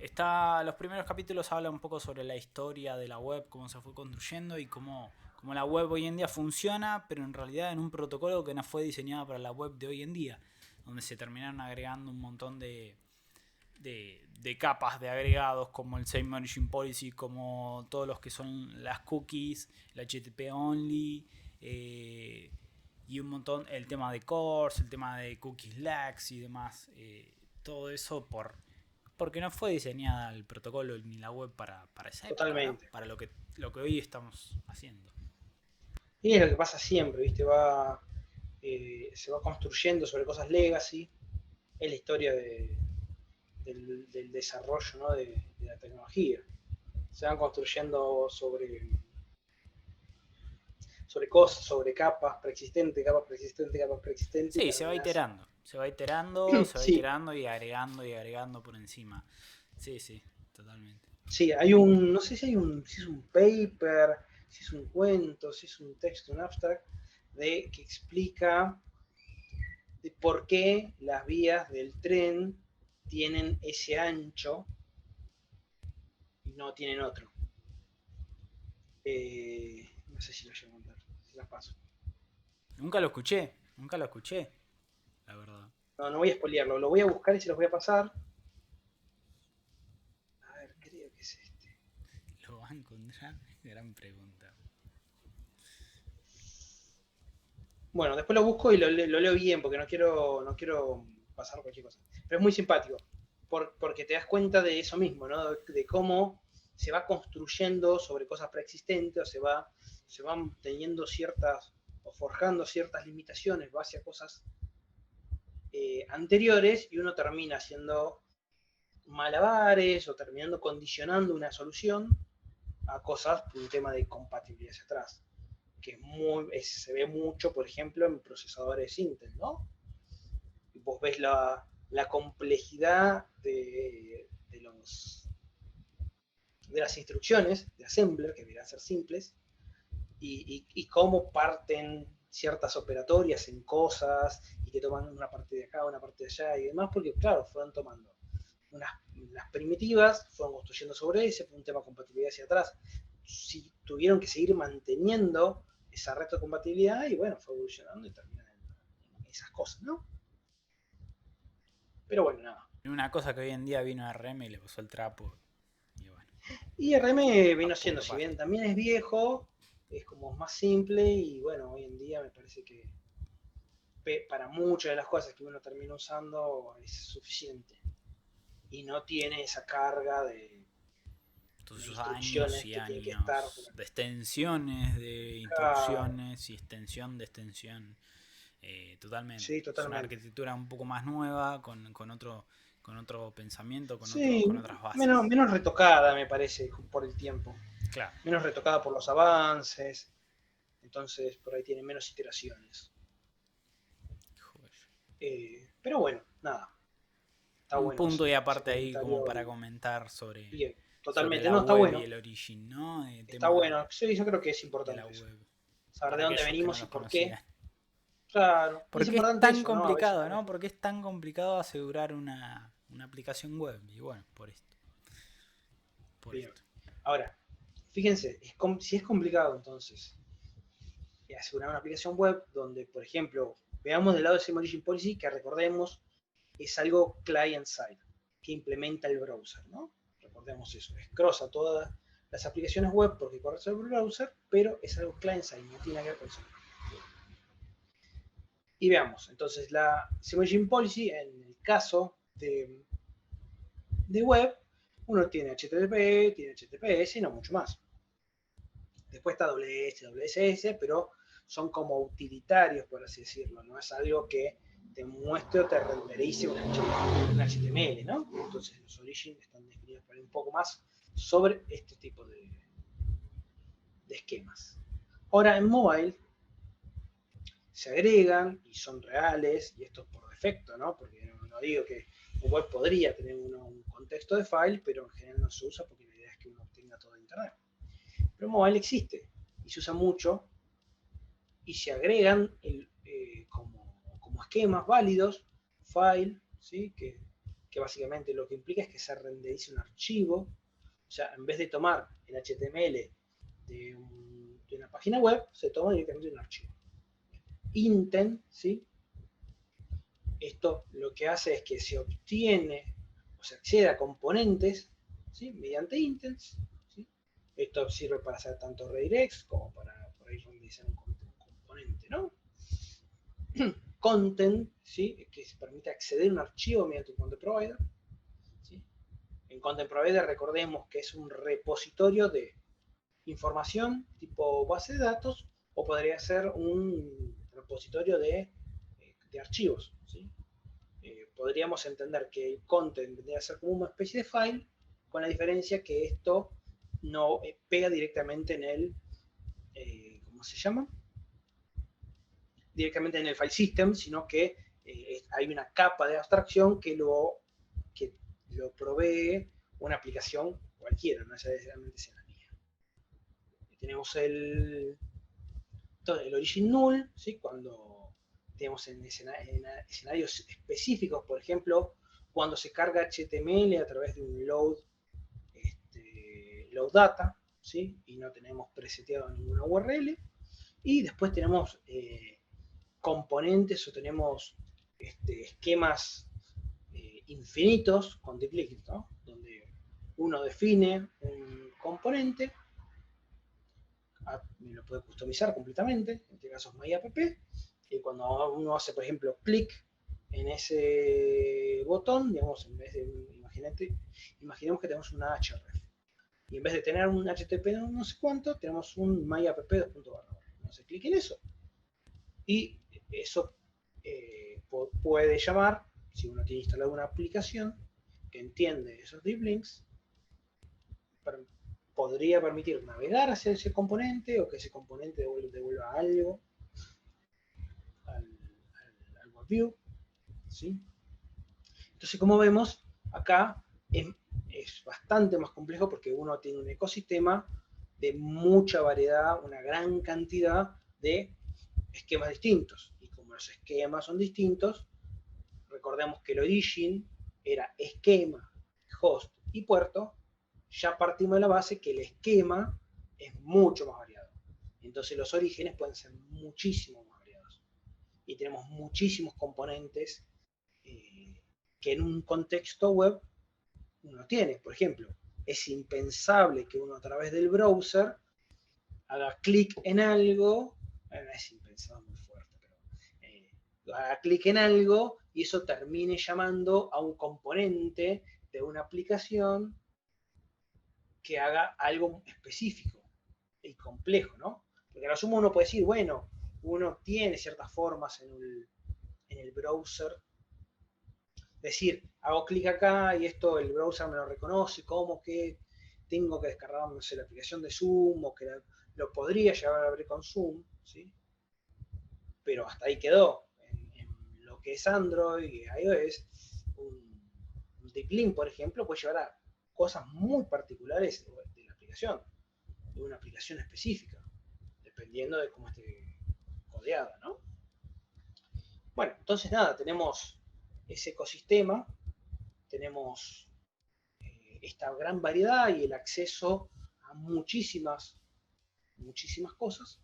Los primeros capítulos hablan un poco sobre la historia de la web, cómo se fue construyendo y cómo la web hoy en día funciona, pero en realidad en un protocolo que no fue diseñado para la web de hoy en día, donde se terminaron agregando un montón de capas de agregados, como el Same Origin Policy, como todos los que son las cookies, el HTTP only, y un montón, el tema de cores, el tema de cookies lags y demás. Todo eso porque no fue diseñada el protocolo ni la web para esa época, Totalmente. ¿no? Para lo que hoy estamos haciendo. Y es lo que pasa siempre, ¿viste? Se va construyendo sobre cosas legacy. Es la historia del desarrollo, ¿no? de la tecnología. Se van construyendo sobre cosas, sobre capas preexistentes. Sí, se va iterando. Se va Sí. iterando y agregando por encima. Sí, totalmente. Sí, no sé si es un paper, si es un cuento, si es un texto, un abstract, que explica de por qué las vías del tren tienen ese ancho y no tienen otro. No sé si lo llevo a contar, se las paso. Nunca lo escuché, la verdad. No voy a spoilearlo, lo voy a buscar y se los voy a pasar. A ver, creo que es este. ¿Lo va a encontrar? Gran pregunta. Bueno, después lo busco y lo leo bien, porque no quiero pasar cualquier cosa. Pero es muy simpático, porque te das cuenta de eso mismo, ¿no? De cómo se va construyendo sobre cosas preexistentes, o se van teniendo ciertas, o forjando ciertas limitaciones base a cosas anteriores, y uno termina haciendo malabares o terminando condicionando una solución a cosas por un tema de compatibilidad hacia atrás, que se ve mucho, por ejemplo, en procesadores Intel, ¿no? Vos ves la complejidad de las instrucciones de assembler, que deberían ser simples, y cómo parten ciertas operatorias en cosas, y que toman una parte de acá, una parte de allá y demás, porque claro, fueron tomando las primitivas, fueron construyendo sobre ese, fue un tema de compatibilidad hacia atrás. Si tuvieron que seguir manteniendo esa retrocompatibilidad, y bueno, fue evolucionando y terminan en esas cosas, ¿no? Pero bueno, nada. Una cosa que hoy en día vino a RM y le pasó el trapo. Y bueno. Y RM vino siendo, si bien también es viejo, es como más simple, y bueno, hoy en día me parece que para muchas de las cosas que uno termina usando es suficiente. Y no tiene esa carga de años y años de extensiones, de instrucciones y extensión de extensión. Totalmente. Sí, totalmente. Es una arquitectura un poco más nueva, con otro pensamiento, sí, con otras bases. Menos retocada, me parece, por el tiempo. Claro. Menos retocada por los avances. Entonces, por ahí tiene menos iteraciones. Pero bueno, nada. Está un bueno punto y aparte ahí como para comentar sobre, bien, totalmente. sobre la está web bueno. Y el origin, ¿no? Está bueno. Sí, yo creo que es importante. Saber de dónde venimos y por qué. Claro. ¿Por qué es tan complicado, no? ¿Por qué es tan complicado asegurar una aplicación web? Y bueno, por esto. Ahora, fíjense, si es complicado entonces asegurar una aplicación web donde, por ejemplo, veamos del lado de Same Origin Policy, que recordemos, es algo client-side, que implementa el browser, ¿no? Recordemos eso, es cross a todas las aplicaciones web porque corre sobre el browser, pero es algo client-side, no tiene que ver con eso. Y veamos, entonces la Simulation Policy, en el caso de web, uno tiene HTTP, tiene HTTPS y no mucho más. Después está WS, WSS, pero son como utilitarios, por así decirlo. No es algo que te muestre o te renderice un HTML, ¿no? Entonces los origin están definidos por ahí un poco más sobre este tipo de esquemas. Ahora en mobile se agregan y son reales, y esto es por defecto, ¿no? Porque no digo que un web podría tener un contexto de file, pero en general no se usa porque la idea es que uno obtenga todo de internet. Pero mobile existe y se usa mucho y se agregan como esquemas válidos, file, ¿sí? que básicamente lo que implica es que se renderice un archivo. O sea, en vez de tomar el HTML de una página web, se toma directamente un archivo. Intent, ¿sí? Esto lo que hace es que se obtiene o se accede a componentes, ¿sí? Mediante intents, ¿sí? Esto sirve para hacer tanto redirects como para por ahí renderizar un componente, ¿no? Content, ¿sí? Que se permite acceder a un archivo mediante un content provider, ¿sí? En content provider recordemos que es un repositorio de información tipo base de datos, o podría ser un repositorio de archivos, ¿sí? Podríamos entender que el content vendría a ser como una especie de file, con la diferencia que esto no pega directamente en el, ¿cómo se llama? Directamente en el file system, sino que hay una capa de abstracción que lo provee una aplicación cualquiera, no necesariamente sea la mía. Tenemos el origin null, ¿sí? Cuando tenemos en escenarios específicos, por ejemplo, cuando se carga HTML a través de un load data, ¿sí? Y no tenemos preseteado ninguna URL. Y después tenemos componentes o tenemos esquemas infinitos con dplyr, ¿no? Donde uno define un componente, lo puede customizar completamente, en este caso es myapp, y cuando uno hace, por ejemplo, clic en ese botón, digamos, en vez de, imaginemos que tenemos una href, y en vez de tener un http no sé cuánto, tenemos un myapp2.barra. Entonces clic en eso, y eso puede llamar, si uno tiene instalada una aplicación que entiende esos deep links, podría permitir navegar hacia ese componente o que ese componente devuelva algo al WebView, ¿sí? Entonces, como vemos, acá es bastante más complejo porque uno tiene un ecosistema de mucha variedad, una gran cantidad de esquemas distintos. Y como los esquemas son distintos, recordemos que el origin era esquema, host y puerto. Ya partimos de la base que el esquema es mucho más variado. Entonces los orígenes pueden ser muchísimo más variados. Y tenemos muchísimos componentes que en un contexto web uno tiene. Por ejemplo, es impensable que uno a través del browser haga clic en algo, es impensable muy fuerte, pero haga clic en algo y eso termine llamando a un componente de una aplicación que haga algo específico y complejo, ¿no? Porque a lo sumo uno puede decir, bueno, uno tiene ciertas formas en el browser, decir, hago clic acá y esto el browser me lo reconoce, como que tengo que descargar, no sé, la aplicación de Zoom, o que lo podría llevar a abrir con Zoom, ¿sí? Pero hasta ahí quedó. En lo que es Android y iOS, un deep link, por ejemplo, puede llevar a cosas muy particulares de la aplicación, de una aplicación específica, dependiendo de cómo esté codeada, ¿no? Bueno, entonces nada, tenemos ese ecosistema, tenemos esta gran variedad y el acceso a muchísimas cosas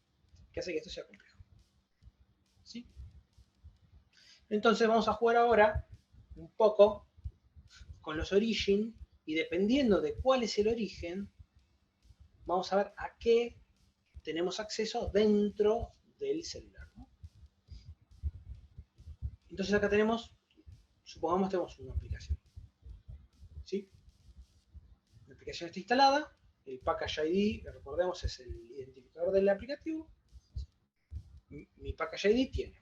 que hace que esto sea complejo, ¿sí? Entonces vamos a jugar ahora un poco con los origin, y dependiendo de cuál es el origen, vamos a ver a qué tenemos acceso dentro del celular, ¿no? Entonces acá tenemos, supongamos tenemos una aplicación, ¿sí? La aplicación está instalada, el package ID, recordemos, es el identificador del aplicativo. Mi package ID tiene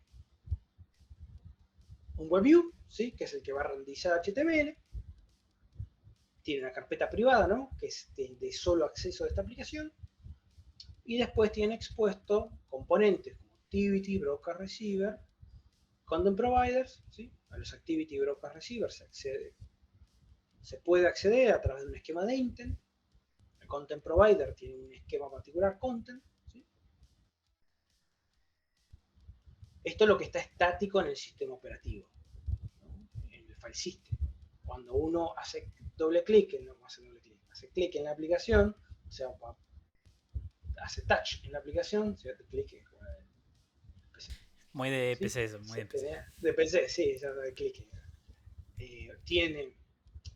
un WebView, ¿sí? Que es el que va a renderizar HTML, tiene una carpeta privada, ¿no? Que es de solo acceso a esta aplicación, y después tiene expuesto componentes como Activity, Broadcast Receiver, Content Providers, ¿sí? A los Activity Broadcast Receivers se puede acceder a través de un esquema de intent. El Content Provider tiene un esquema particular content, ¿sí? Esto es lo que está estático en el sistema operativo, ¿no? En el file system. Cuando uno hace doble clic, hace clic en la aplicación, o sea, hace touch en la aplicación, se hace clic Muy de ¿sí? PC eso, muy de PC. De PC, sí, ya de clic. Tiene,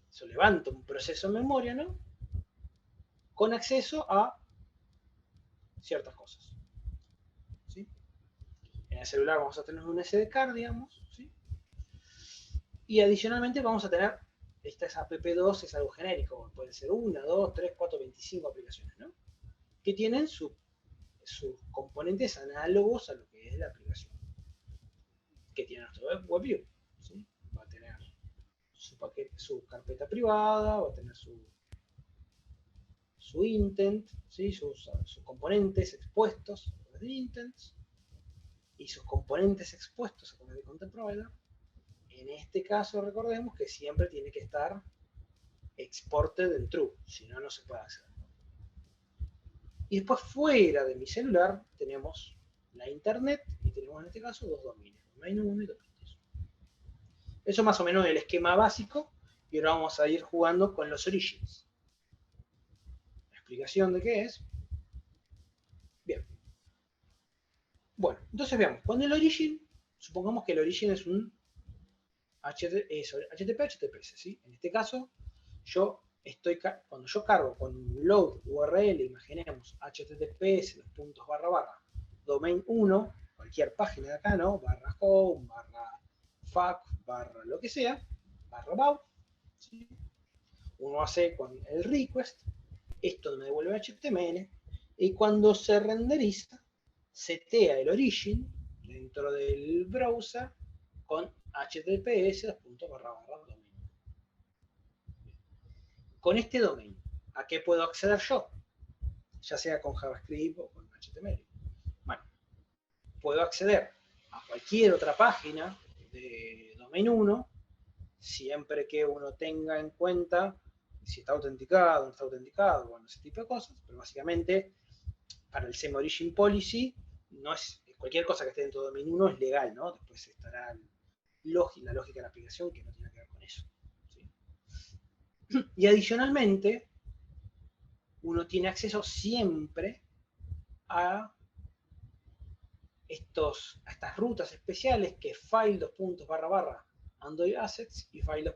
se levanta un proceso en memoria, ¿no? Con acceso a ciertas cosas, ¿sí? En el celular vamos a tener un SD card, digamos, ¿sí? Y adicionalmente vamos a tener, esta es app2, es algo genérico, pueden ser 1, 2, 3, 4, 25 aplicaciones, ¿no? Que tienen sus componentes análogos a lo que es la aplicación que tiene nuestro WebView, ¿sí? Va a tener su carpeta privada, va a tener su intent, ¿sí? sus componentes expuestos a través de intents y sus componentes expuestos a través de content provider. En este caso, recordemos que siempre tiene que estar exported en true, si no, no se puede hacer. Y después, fuera de mi celular, tenemos la internet y tenemos en este caso dos dominios, domain 1 y domain 2. Eso más o menos es el esquema básico, y ahora vamos a ir jugando con los origins. La explicación de qué es. Bien. Bueno, entonces veamos. Cuando el origin, supongamos que el origin es un HTTP, HTTPS, ¿sí? En este caso, cuando yo cargo con un load URL, imaginemos HTTPS, los puntos barra barra, domain 1, cualquier página de acá, ¿no? Barra home, barra fuck, barra lo que sea, barra about, ¿sí? Uno hace con el request, esto me devuelve HTML, y cuando se renderiza, setea el origin dentro del browser con https domain. Con este domain, ¿a qué puedo acceder yo? Ya sea con JavaScript o con HTML. Bueno, puedo acceder a cualquier otra página de domain 1, siempre que uno tenga en cuenta si está autenticado o no está autenticado, bueno, ese tipo de cosas, pero básicamente para el Same Origin Policy no es cualquier cosa que esté dentro de domain 1 es legal, ¿no? Después estará la lógica de la aplicación que no tiene que ver con eso, ¿sí? Y adicionalmente, uno tiene acceso siempre a estas rutas especiales que es file Android Assets y file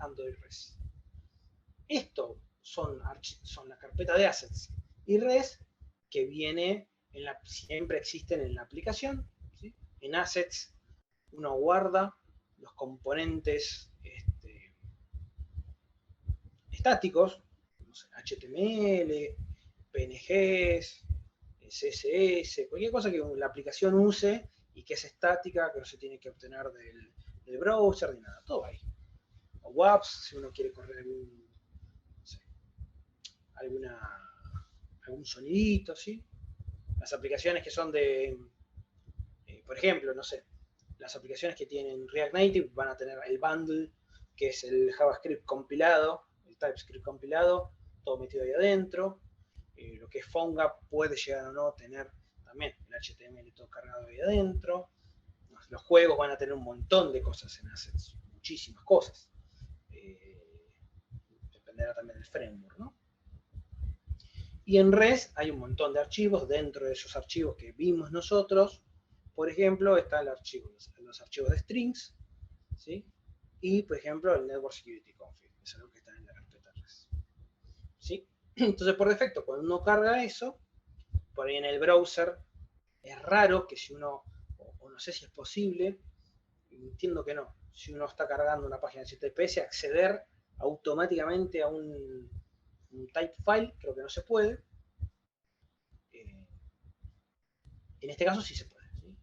Android Res. Esto son la carpeta de assets y res que siempre existen en la aplicación, ¿sí? En assets uno guarda los componentes estáticos, no sé, HTML, PNGs, CSS, cualquier cosa que la aplicación use y que es estática, que no se tiene que obtener del browser ni nada, todo ahí. O WAPs, si uno quiere correr no sé, algún sonidito, ¿sí? Las aplicaciones que son por ejemplo, no sé, las aplicaciones que tienen React Native van a tener el bundle, que es el JavaScript compilado, el TypeScript compilado, todo metido ahí adentro. Lo que es PhoneGap puede llegar o no tener también el HTML todo cargado ahí adentro. Los juegos van a tener un montón de cosas en Assets, muchísimas cosas. Dependerá también del framework, ¿no? Y en Res hay un montón de archivos. Dentro de esos archivos que vimos nosotros, por ejemplo, están los archivos de strings, ¿sí? Y, por ejemplo, el Network Security Config, es algo que está en la carpeta Res, ¿sí? Entonces, por defecto, cuando uno carga eso, por ahí en el browser, es raro que si uno, o no sé si es posible, entiendo que no. Si uno está cargando una página HTTPS, acceder automáticamente a un type file, creo que no se puede. En este caso sí se puede, ¿sí?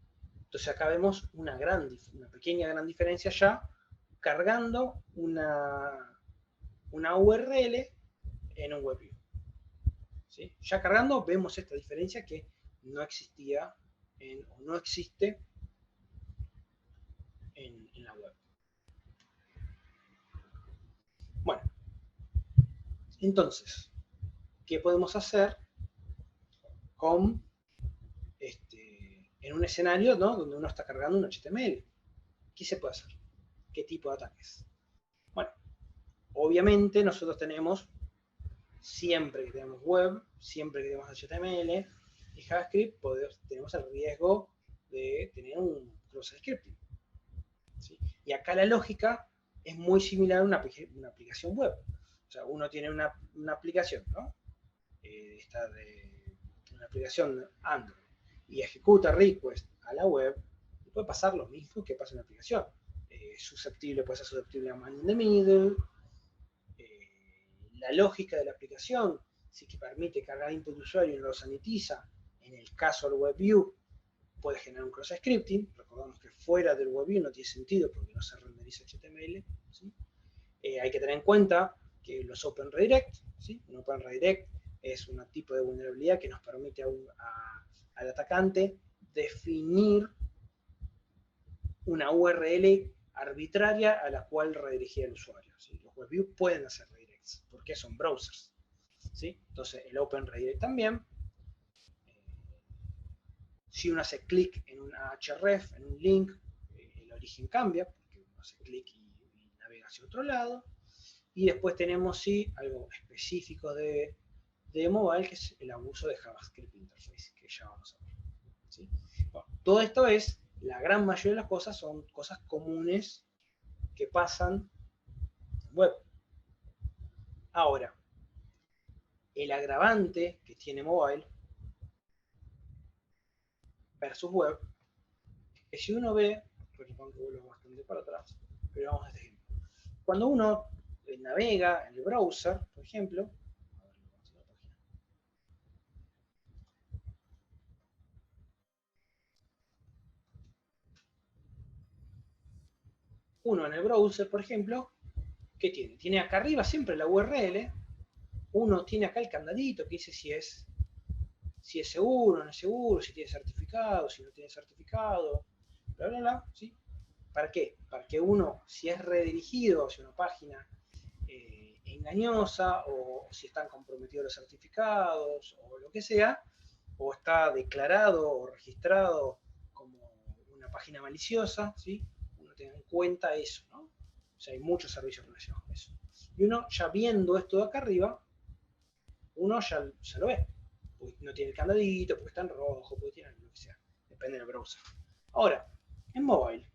Entonces acá vemos una pequeña gran diferencia ya cargando una URL en un WebView, ¿sí? Ya cargando vemos esta diferencia que no existía o no existe en la web. Bueno, entonces, ¿qué podemos hacer con en un escenario, ¿no?, donde uno está cargando un HTML? ¿Qué se puede hacer? ¿Qué tipo de ataques? Bueno, obviamente nosotros tenemos, siempre que tenemos web, siempre que tenemos HTML y JavaScript, tenemos el riesgo de tener un cross-scripting, ¿sí? Y acá la lógica es muy similar a una aplicación web. O sea, uno tiene una aplicación, ¿no? Una aplicación Android y ejecuta request a la web, y puede pasar lo mismo que pasa en la aplicación. Puede ser susceptible a man in the middle. La lógica de la aplicación, si que permite cargar input de usuario y lo sanitiza, en el caso del WebView, puede generar un cross-scripting. Recordamos que fuera del WebView no tiene sentido porque no se renderiza HTML, ¿sí? Hay que tener en cuenta que los Open Redirect, ¿sí? Un Open Redirect es un tipo de vulnerabilidad que nos permite al atacante definir una URL arbitraria a la cual redirigir al usuario, ¿sí? Los WebView pueden hacer redirects porque son browsers, ¿sí? Entonces el Open Redirect también. Si uno hace clic en un href, en un link, el origen cambia porque uno hace clic y navega hacia otro lado. Y después tenemos, sí, algo específico de mobile, que es el abuso de JavaScript Interface, que ya vamos a ver, ¿sí? Bueno, todo esto la gran mayoría de las cosas son cosas comunes que pasan en web. Ahora, el agravante que tiene mobile versus web es, si uno ve, porque vuelvo bastante para atrás, pero vamos a este ejemplo. Cuando uno navega en el browser, por ejemplo, uno en el browser, por ejemplo, ¿qué tiene? Tiene acá arriba siempre la URL, uno tiene acá el candadito que dice si es seguro, no es seguro, si tiene certificado, si no tiene certificado, bla, bla, bla, ¿sí? ¿Para qué? Para que uno, si es redirigido hacia una página engañosa, o si están comprometidos los certificados, o lo que sea, o está declarado o registrado como una página maliciosa, ¿sí? Uno tenga en cuenta eso, ¿no? O sea, hay muchos servicios relacionados con eso. Y uno, ya viendo esto de acá arriba, uno ya lo ve. Porque no tiene el candadito, porque está en rojo, porque tiene lo que sea. Depende del browser. Ahora, en mobile,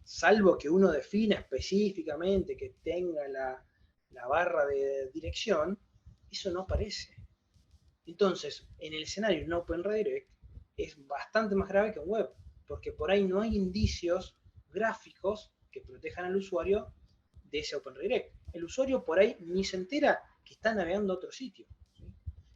salvo que uno defina específicamente que tenga la barra de dirección, eso no aparece. Entonces, en el escenario en Open Redirect es bastante más grave que en web, porque por ahí no hay indicios gráficos que protejan al usuario de ese Open Redirect. El usuario por ahí ni se entera que está navegando a otro sitio, ¿sí?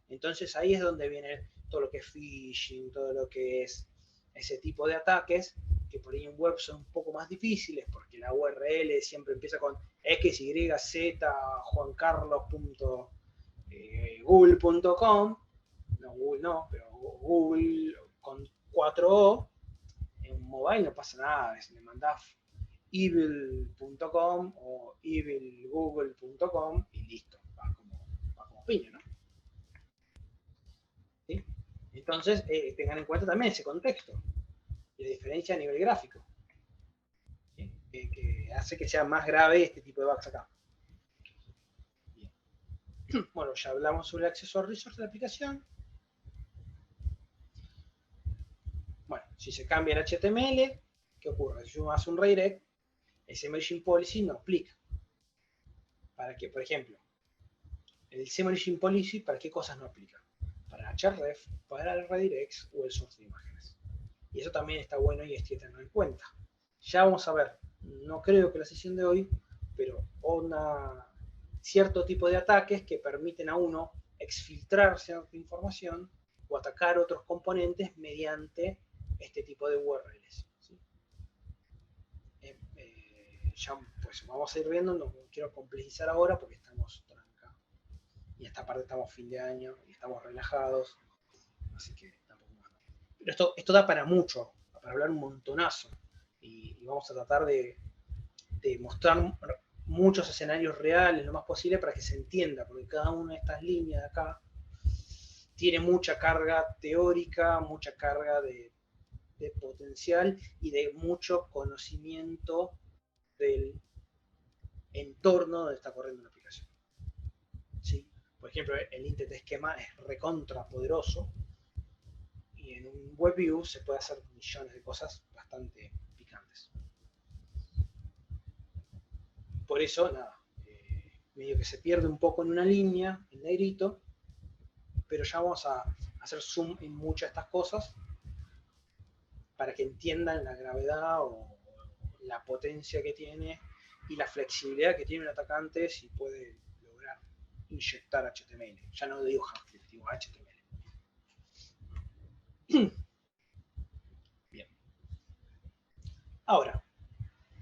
Entonces ahí es donde viene todo lo que es phishing, todo lo que es ese tipo de ataques, que por ahí en web son un poco más difíciles, porque la URL siempre empieza con xyz juancarlos.google.com, no Google no, pero Google con 4O. En mobile no pasa nada, le mandás evil.com o evilgoogle.com y listo, va como piña, ¿no? ¿Sí? Entonces, tengan en cuenta también ese contexto y la diferencia a nivel gráfico, ¿sí? Que hace que sea más grave este tipo de bugs acá. Bien. Bueno, ya hablamos sobre el acceso a resources de la aplicación. Bueno, si se cambia el HTML, ¿qué ocurre? Si uno hace un redirect, ese Machine Policy no aplica. Para que, por ejemplo, el Machine Policy, ¿para qué cosas no aplica? Para href, para el redirects o el source de imágenes. Y eso también está bueno y es que tenerlo en cuenta. Ya vamos a ver, no creo que la sesión de hoy, pero cierto tipo de ataques que permiten a uno exfiltrar cierta información o atacar otros componentes mediante este tipo de URLs. ¿Sí? Ya pues vamos a ir viendo, no quiero complejizar ahora porque estamos tranca. Y esta parte estamos fin de año y estamos relajados, así que tampoco más. Pero esto da para mucho, para hablar un montonazo. Y vamos a tratar de mostrar muchos escenarios reales lo más posible para que se entienda, porque cada una de estas líneas de acá tiene mucha carga teórica, mucha carga de potencial y de mucho conocimiento del entorno donde está corriendo una aplicación. ¿Sí? Por ejemplo, el Intet esquema es recontra poderoso y en un WebView se puede hacer millones de cosas bastante picantes. Por eso, nada, medio que se pierde un poco en una línea, en negrito, pero ya vamos a hacer zoom en muchas de estas cosas para que entiendan la gravedad o la potencia que tiene y la flexibilidad que tiene un atacante si puede lograr inyectar HTML. Ya no digo JavaScript, digo HTML. Bien. Ahora,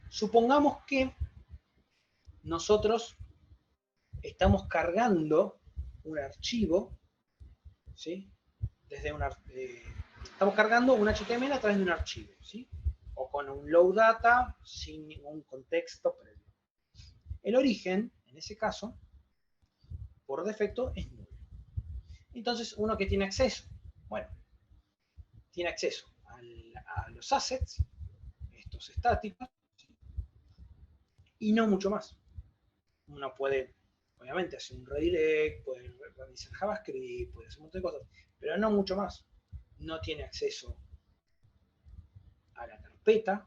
supongamos que nosotros estamos cargando un archivo, ¿sí? Desde estamos cargando un HTML a través de un archivo, ¿sí? O con un low data sin ningún contexto previo. El origen, en ese caso, por defecto es nulo. Entonces, uno que tiene acceso, bueno, tiene acceso a los assets, estos estáticos, ¿sí? Y no mucho más. Uno puede, obviamente, hacer un redirect, puede realizar JavaScript, puede hacer un montón de cosas, pero no mucho más. No tiene acceso a la carpeta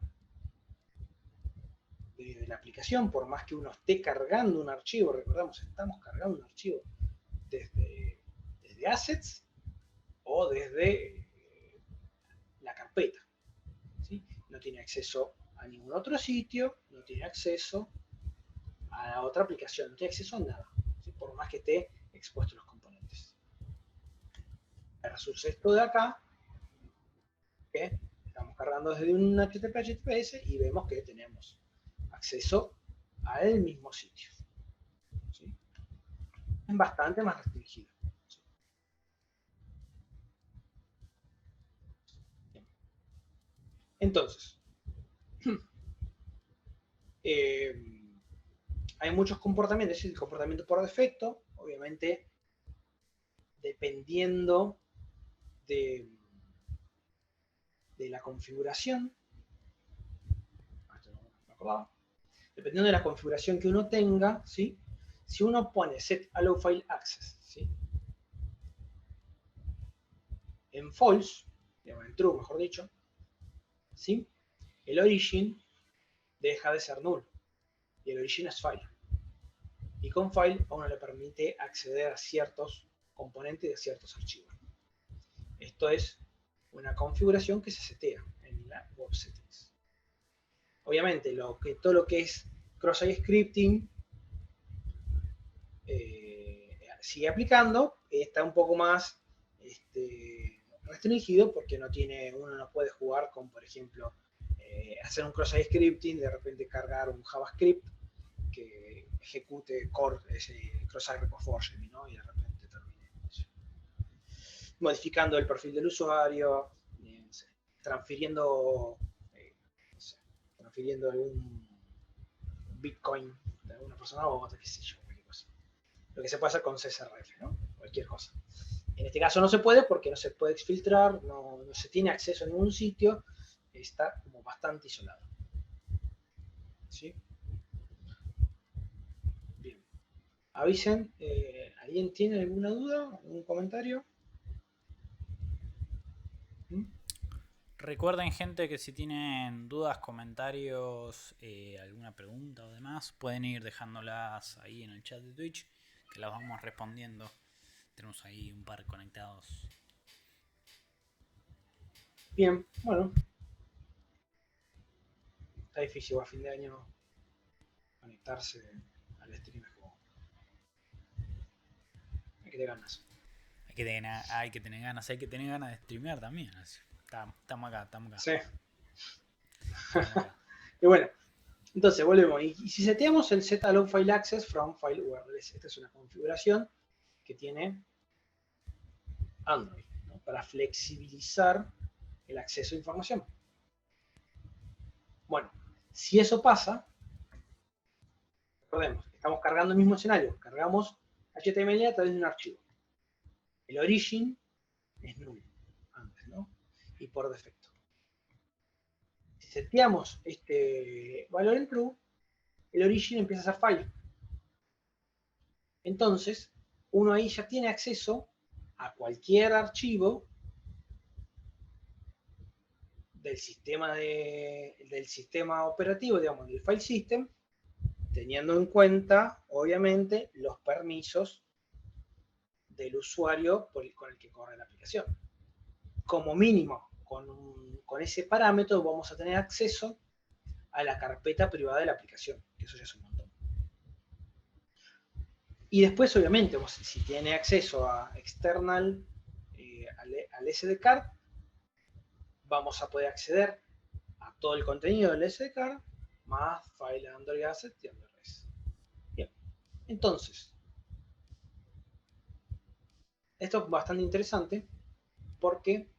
de la aplicación, por más que uno esté cargando un archivo, recordamos, estamos cargando un archivo desde assets o desde la carpeta. ¿Sí? No tiene acceso a ningún otro sitio, no tiene acceso a la otra aplicación, no tiene acceso a nada, ¿sí? Por más que esté expuesto los componentes. Versus esto de acá, que estamos cargando desde un HTTPS y vemos que tenemos acceso al mismo sitio. ¿Sí? Es bastante más restringido. ¿Sí? Entonces, hay muchos comportamientos, es el comportamiento por defecto, obviamente, dependiendo de, de la configuración, dependiendo de la configuración que uno tenga, ¿sí? Si uno pone set allow file access, ¿sí? En false, en true mejor dicho, ¿sí? El origin deja de ser null y el origin es file. Y con file a uno le permite acceder a ciertos componentes de ciertos archivos. Esto es una configuración que se setea en la web settings. Obviamente, todo lo que es cross-site scripting sigue aplicando, está un poco más restringido porque uno no puede jugar con, por ejemplo, hacer un cross-site scripting, de repente cargar un JavaScript que ejecute ese cross-site reforging, ¿no? Y de repente termine modificando el perfil del usuario, no sé, transfiriendo, no sé, transfiriendo algún Bitcoin de alguna persona a otra, qué sé yo, cualquier cosa. Lo que se puede hacer con CSRF, ¿no? Cualquier cosa. En este caso no se puede porque no se puede exfiltrar, no se tiene acceso a ningún sitio, está como bastante isolado. ¿Sí? Bien. Avisen, ¿alguien tiene alguna duda? ¿Algún comentario? ¿Mm? Recuerden, gente, que si tienen dudas, comentarios, alguna pregunta o demás, pueden ir dejándolas ahí en el chat de Twitch, que las vamos respondiendo. Tenemos ahí un par conectados. Bien, bueno. Está difícil a fin de año conectarse al stream. Hay que tener ganas. Hay que tener ganas de streamear también. Estamos acá. Sí. Estamos acá. Y bueno, entonces volvemos. Y si seteamos el set allow file access from file URLs, esta es una configuración que tiene Android, ¿no? Para flexibilizar el acceso a información. Bueno, si eso pasa, recordemos, estamos cargando el mismo escenario, cargamos HTML a través de un archivo. El origin es null antes, ¿no? Y por defecto. Si seteamos este valor en true, el origin empieza a ser file. Entonces, uno ahí ya tiene acceso a cualquier archivo del sistema operativo, digamos, del file system, teniendo en cuenta, obviamente, los permisos del usuario con el que corre la aplicación. Como mínimo, con ese parámetro vamos a tener acceso a la carpeta privada de la aplicación, que eso ya es un montón. Y después, obviamente, si tiene acceso a external, al SD-card, vamos a poder acceder a todo el contenido del SD-card, más file Android Asset y Android REST. Bien, entonces, esto es bastante interesante porque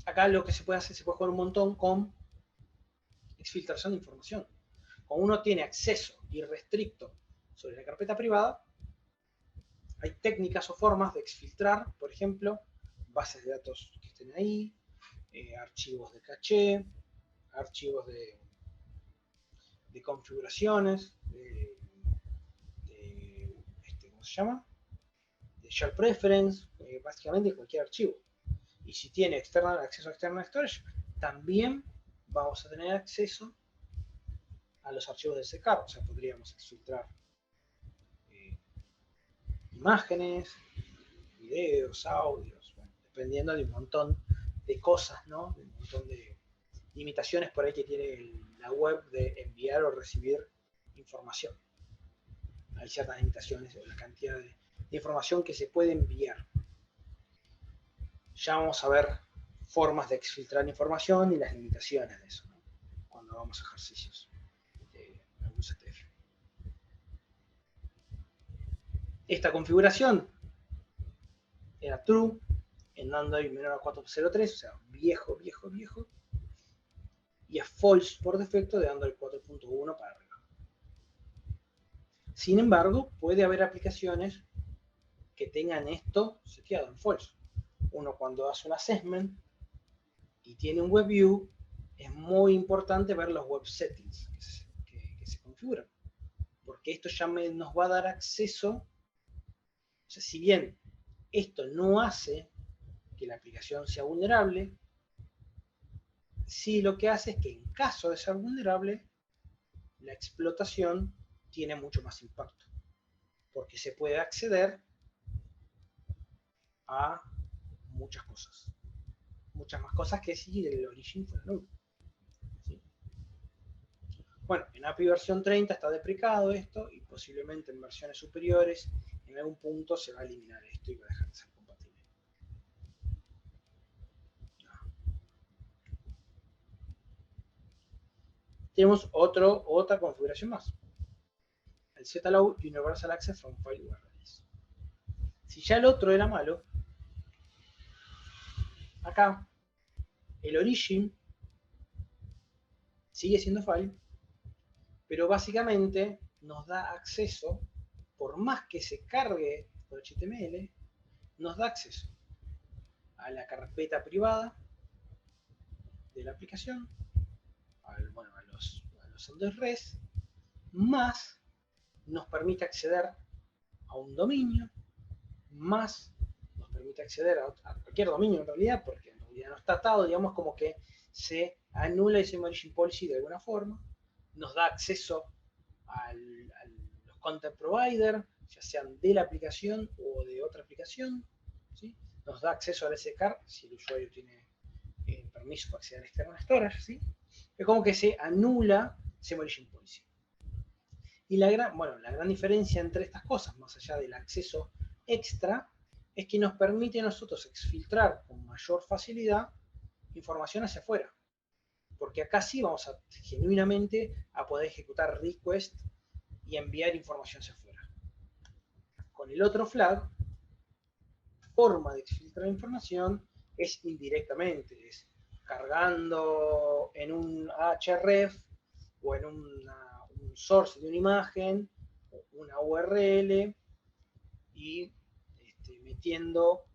acá lo que se puede hacer, se puede jugar un montón con exfiltración de información. Cuando uno tiene acceso irrestricto sobre la carpeta privada, hay técnicas o formas de exfiltrar, por ejemplo, bases de datos que estén ahí, archivos de caché, archivos de configuraciones, ¿cómo se llama? De share preference, básicamente cualquier archivo. Y si tiene acceso a external storage, también vamos a tener acceso a los archivos de SCAR, o sea, podríamos exfiltrar imágenes, videos, audios, bueno, dependiendo de un montón de cosas, ¿no? De un montón de limitaciones por ahí que tiene la web de enviar o recibir información. Hay ciertas limitaciones en la cantidad de información que se puede enviar. Ya vamos a ver formas de exfiltrar información y las limitaciones de eso, ¿no? Cuando hagamos ejercicios de algún CTF. Esta configuración era true en Android menor a 4.03, o sea, viejo, y es false por defecto de Android 4.1 para arriba. Sin embargo, puede haber aplicaciones que tengan esto seteado en false. Uno cuando hace un assessment y tiene un web view, es muy importante ver los web settings que se configuran, porque esto ya nos va a dar acceso, o sea, si bien esto no hace que la aplicación sea vulnerable, sí lo que hace es que en caso de ser vulnerable, la explotación tiene mucho más impacto, porque se puede acceder a muchas cosas, muchas más cosas que si el origin fuera nulo. ¿Sí? Bueno, en API versión 30 está deprecado esto y posiblemente en versiones superiores en algún punto se va a eliminar esto y va a dejar de ser compatible. Tenemos otra configuración más. El setallow universal access from file URLs. Si ya el otro era malo, acá el origin sigue siendo file, pero básicamente nos da acceso, por más que se cargue por HTML, nos da acceso a la carpeta privada de la aplicación, a los Android REST, más nos permite acceder a un dominio, más nos permite acceder a cualquier dominio en realidad, porque en realidad no está atado, digamos como que se anula ese origin policy de alguna forma, nos da acceso a los content provider, ya sean de la aplicación o de otra aplicación, ¿sí? Nos da acceso al SCAR si el usuario tiene permiso para acceder a external storage, ¿sí? Es como que se anula ese origin policy. Y la gran diferencia entre estas cosas, más allá del acceso extra, es que nos permite a nosotros exfiltrar con mayor facilidad información hacia afuera. Porque acá sí vamos a genuinamente a poder ejecutar request y enviar información hacia afuera. Con el otro flag, la forma de exfiltrar información es indirectamente, es cargando en un href o en un source de una imagen, una URL y metiendo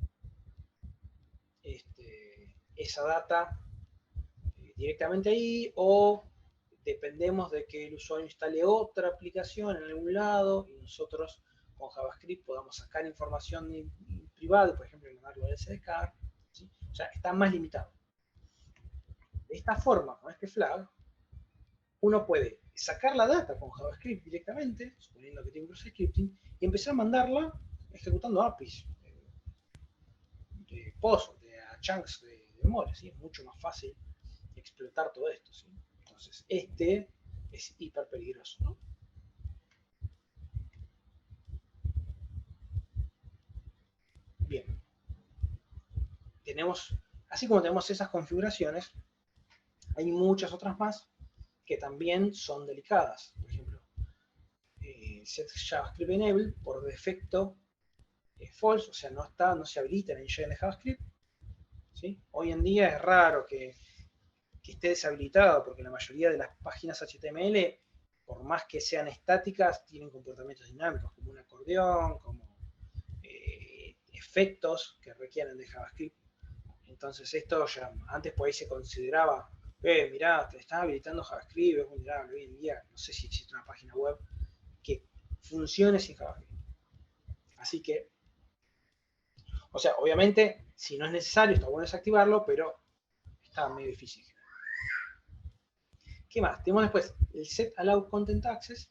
esa data directamente ahí, o dependemos de que el usuario instale otra aplicación en algún lado y nosotros con JavaScript podamos sacar información privada, por ejemplo, mandarlo al SDK, ¿sí? O sea, está más limitado. De esta forma, con este flag, uno puede sacar la data con JavaScript directamente, suponiendo que tiene un cross-scripting, y empezar a mandarla ejecutando APIs de pozos, de chunks de memoria, ¿sí? Es mucho más fácil explotar todo esto, ¿sí? Entonces, es hiper peligroso, ¿no? Bien. Así como tenemos esas configuraciones, hay muchas otras más que también son delicadas. Por ejemplo, set JavaScript enable por defecto es false, o sea, no se habilita en el engine de JavaScript. ¿Sí? Hoy en día es raro que esté deshabilitado porque la mayoría de las páginas HTML, por más que sean estáticas, tienen comportamientos dinámicos como un acordeón, como efectos que requieren de JavaScript. Entonces esto ya antes por ahí se consideraba, mirá, te estás habilitando JavaScript, es vulnerable. Hoy en día no sé si existe una página web que funcione sin JavaScript. Así que, o sea, obviamente, si no es necesario, está bueno desactivarlo, pero está medio difícil. ¿Qué más? Tenemos después el set allow content access,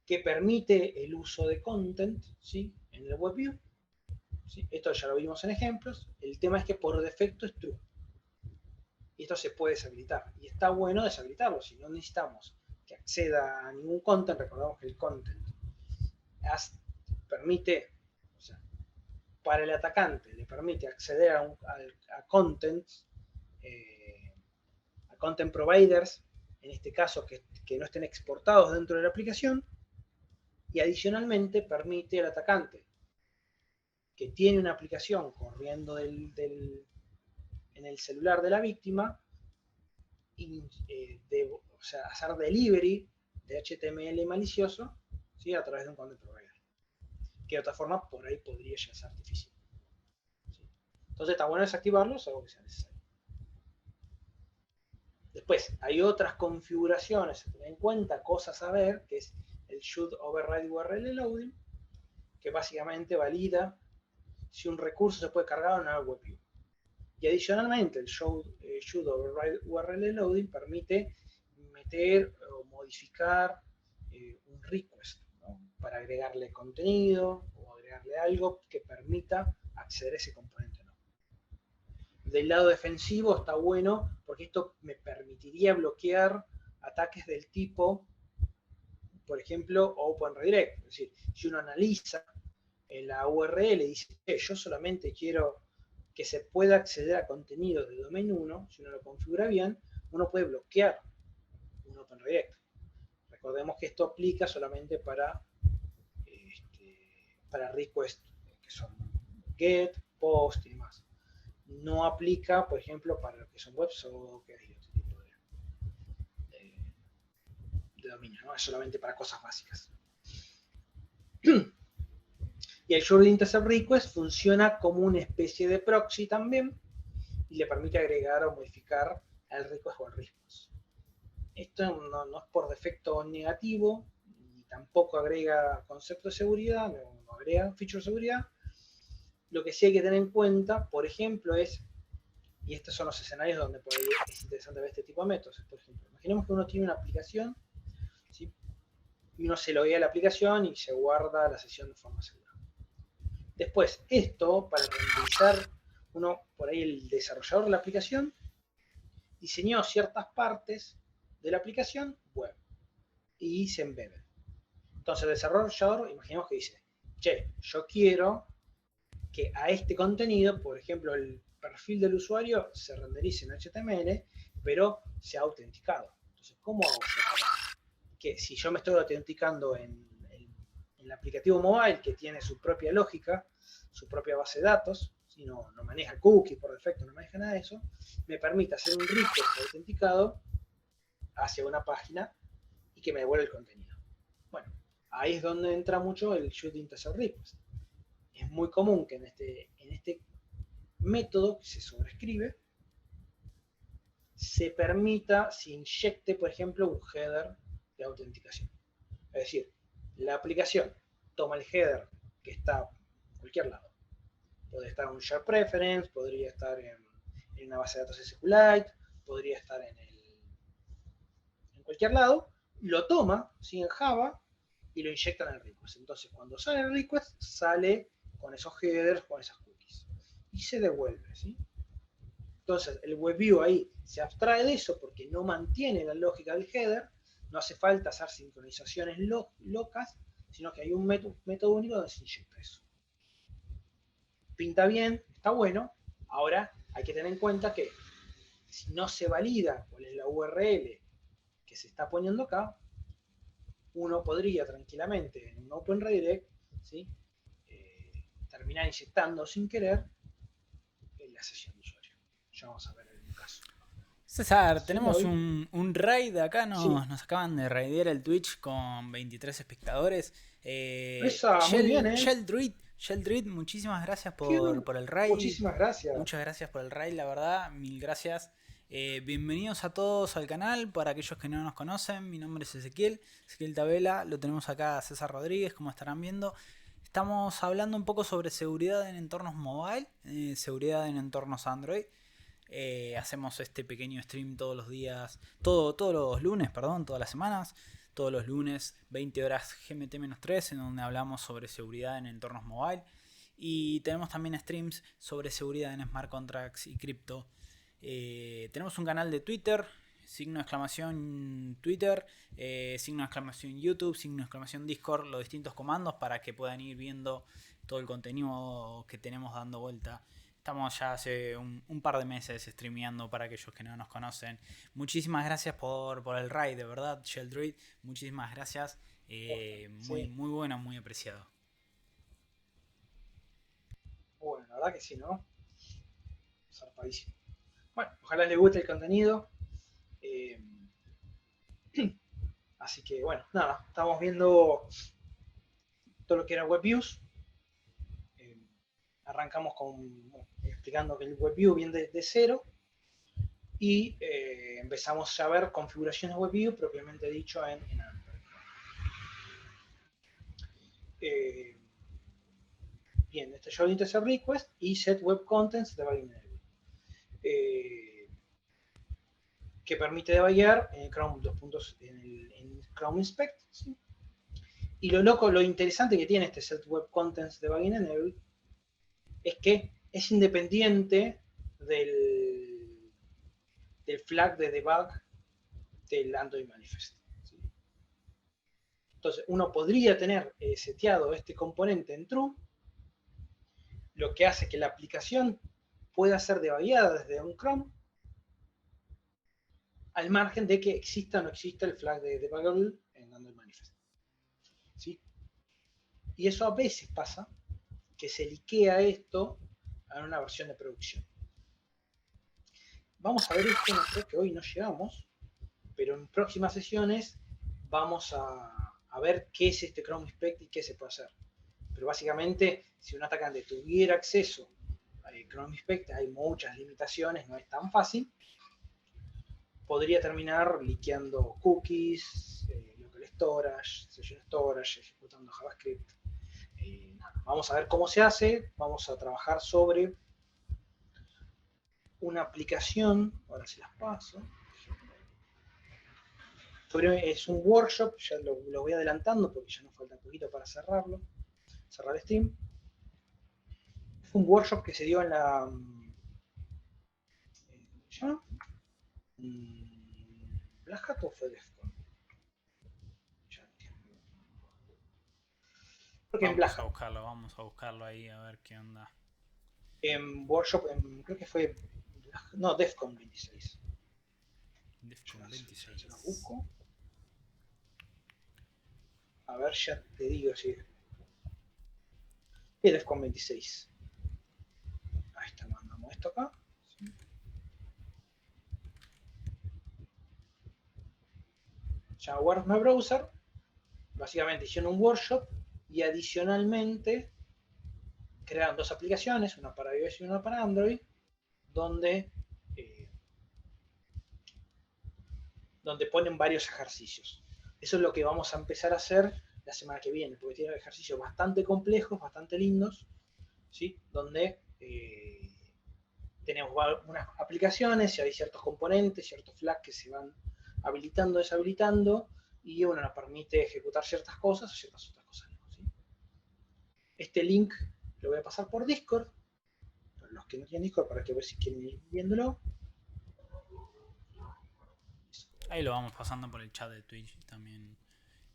que permite el uso de content, ¿sí? En el web view. ¿Sí? Esto ya lo vimos en ejemplos. El tema es que por defecto es true. Y esto se puede deshabilitar. Y está bueno deshabilitarlo. Si no necesitamos que acceda a ningún content, recordamos que el content permite, o sea, para el atacante le permite acceder a content, a content providers, en este caso que no estén exportados dentro de la aplicación, y adicionalmente permite al atacante que tiene una aplicación corriendo en el celular de la víctima, o sea, hacer delivery de HTML malicioso, ¿sí? A través de un content provider. Que de otra forma por ahí podría ya ser difícil. ¿Sí? Entonces está bueno desactivarlo, salvo que sea necesario. Después, hay otras configuraciones a tener en cuenta, cosas a ver, que es el should override URL loading, que básicamente valida si un recurso se puede cargar o no al WebView. Y adicionalmente, el should override URL loading permite meter o modificar un request, ¿no? Para agregarle contenido o agregarle algo que permita acceder a ese componente. ¿No? Del lado defensivo está bueno porque esto me permitiría bloquear ataques del tipo, por ejemplo, Open Redirect. Es decir, si uno analiza en la URL y dice, yo solamente quiero que se pueda acceder a contenido de domain 1, si uno lo configura bien, uno puede bloquear un Open Redirect. Recordemos que esto aplica solamente para request, que son get, post y demás. No aplica, por ejemplo, para lo que son WebSockets y otro tipo de dominio, ¿no? Es solamente para cosas básicas. Y el should intercept request funciona como una especie de proxy también y le permite agregar o modificar el request o el response. Esto no es por defecto negativo, ni tampoco agrega concepto de seguridad, no agrega feature de seguridad. Lo que sí hay que tener en cuenta, por ejemplo, y estos son los escenarios donde por ahí es interesante ver este tipo de métodos. Por ejemplo, imaginemos que uno tiene una aplicación, ¿sí? Y uno se loguea a la aplicación y se guarda la sesión de forma segura. Después, esto, para renderizar, uno, por ahí el desarrollador de la aplicación, diseñó ciertas partes de la aplicación web y se embeben. Entonces el desarrollador, imaginemos que dice, che, yo quiero que a este contenido, por ejemplo, el perfil del usuario se renderice en HTML, pero sea autenticado. Entonces, ¿cómo hago yo para que si yo me estoy autenticando en el aplicativo mobile, que tiene su propia lógica, su propia base de datos, si no maneja cookies por defecto, no maneja nada de eso, me permite hacer un request autenticado hacia una página y que me devuelva el contenido? Bueno, ahí es donde entra mucho el should intercept request. Es muy común que en este método que se sobrescribe se permita, se inyecte, por ejemplo, un header de autenticación. Es decir, la aplicación toma el header que está en cualquier lado. Puede estar en un share preference, podría estar en una base de datos SQLite, podría estar en cualquier lado, lo toma, ¿sí? En Java, y lo inyecta en el request. Entonces, cuando sale el request, sale con esos headers, con esas cookies. Y se devuelve, ¿sí? Entonces, el WebView ahí se abstrae de eso porque no mantiene la lógica del header, no hace falta hacer sincronizaciones locas, sino que hay un método único donde se inyecta eso. Pinta bien, está bueno. Ahora hay que tener en cuenta que si no se valida cuál es la URL que se está poniendo acá, uno podría tranquilamente en un Open Redirect, ¿sí? Terminar inyectando sin querer en la sesión de usuario. Ya vamos a ver en un caso. César, Si me tenemos voy, un raid acá, sí, nos acaban de raidear el Twitch con 23 espectadores. esa, muy bien, ¿eh? Sheldreed, muchísimas gracias Quiero, por el raid. muchísimas gracias. Muchas gracias por el raid, la verdad, mil gracias. Bienvenidos a todos al canal, para aquellos que no nos conocen, mi nombre es Ezequiel Tabela, lo tenemos acá a César Rodríguez, como estarán viendo. Estamos hablando un poco sobre seguridad en entornos mobile, seguridad en entornos Android. Hacemos este pequeño stream todos los días, todos los lunes, perdón, todas las semanas, todos los lunes, 20 horas GMT-3, en donde hablamos sobre seguridad en entornos mobile. Y tenemos también streams sobre seguridad en smart contracts y cripto. Tenemos un canal de Twitter, signo de exclamación Twitter, signo de exclamación YouTube, signo de exclamación Discord, los distintos comandos para que puedan ir viendo todo el contenido que tenemos dando vuelta. Estamos ya hace un par de meses streameando para aquellos que no nos conocen. Muchísimas gracias por el raid, de verdad, Sheldreed. Muchísimas gracias. Muy, Sí, muy bueno, muy apreciado. bueno, la verdad que sí, ¿no? Zarpadísimo. Bueno, ojalá les guste el contenido. Eh, así que, bueno, nada, estamos viendo todo lo que era WebViews. Eh, arrancamos explicando que el WebView viene de cero y empezamos a ver configuraciones WebView propiamente dicho en Android. Eh, bien, este Show Intercept Request y Set Web Contents de Debugging Enable, que permite debuggar en Chrome en Chrome Inspect, ¿sí? Y lo interesante que tiene este Set Web Contents de Debugging Enable es que es independiente del flag de debug del Android Manifest, ¿sí? Entonces, uno podría tener seteado este componente en true, lo que hace que la aplicación pueda ser debugueada desde un Chrome, al margen de que exista o no exista el flag de debuggable en Android Manifest, ¿sí? Y eso a veces pasa, que se liquea esto en una versión de producción. Vamos a ver esto, no creo que hoy no llegamos, pero en próximas sesiones vamos a ver qué es este Chrome Inspect y qué se puede hacer. Pero básicamente, si un atacante tuviera acceso a Chrome Inspect, hay muchas limitaciones, no es tan fácil. Podría terminar liqueando cookies, local storage, session storage, ejecutando JavaScript. Vamos a ver cómo se hace, vamos a trabajar sobre una aplicación, ahora se las paso. Es un workshop, ya lo voy adelantando porque ya nos falta un poquito para cerrar el stream. Fue un workshop que se dio en la... ¿cómo se llama? ¿Black Hat o fue Defcon? Ya entiendo. Creo que en Black Hat. Vamos a buscarlo ahí a ver qué onda. En Workshop, creo que fue. No, Defcon 26. Defcon Ya 26. se los busco. A ver, ya te digo si. Sí, Defcon 26. Ahí está, mandamos esto acá. ¿Sí? Ya War My Browser. Básicamente hicieron un workshop y adicionalmente crearon dos aplicaciones, una para iOS y una para Android, donde, eh, donde ponen varios ejercicios. Eso es lo que vamos a empezar a hacer la semana que viene, porque tienen ejercicios bastante complejos, bastante lindos, ¿sí? Donde tenemos unas aplicaciones y hay ciertos componentes, ciertos flags que se van habilitando, deshabilitando, y bueno, nos permite ejecutar ciertas cosas o ciertas otras cosas no, ¿sí? Este link lo voy a pasar por Discord, para los que no tienen Discord, para que ver si quieren ir viéndolo. Ahí lo vamos pasando por el chat de Twitch también.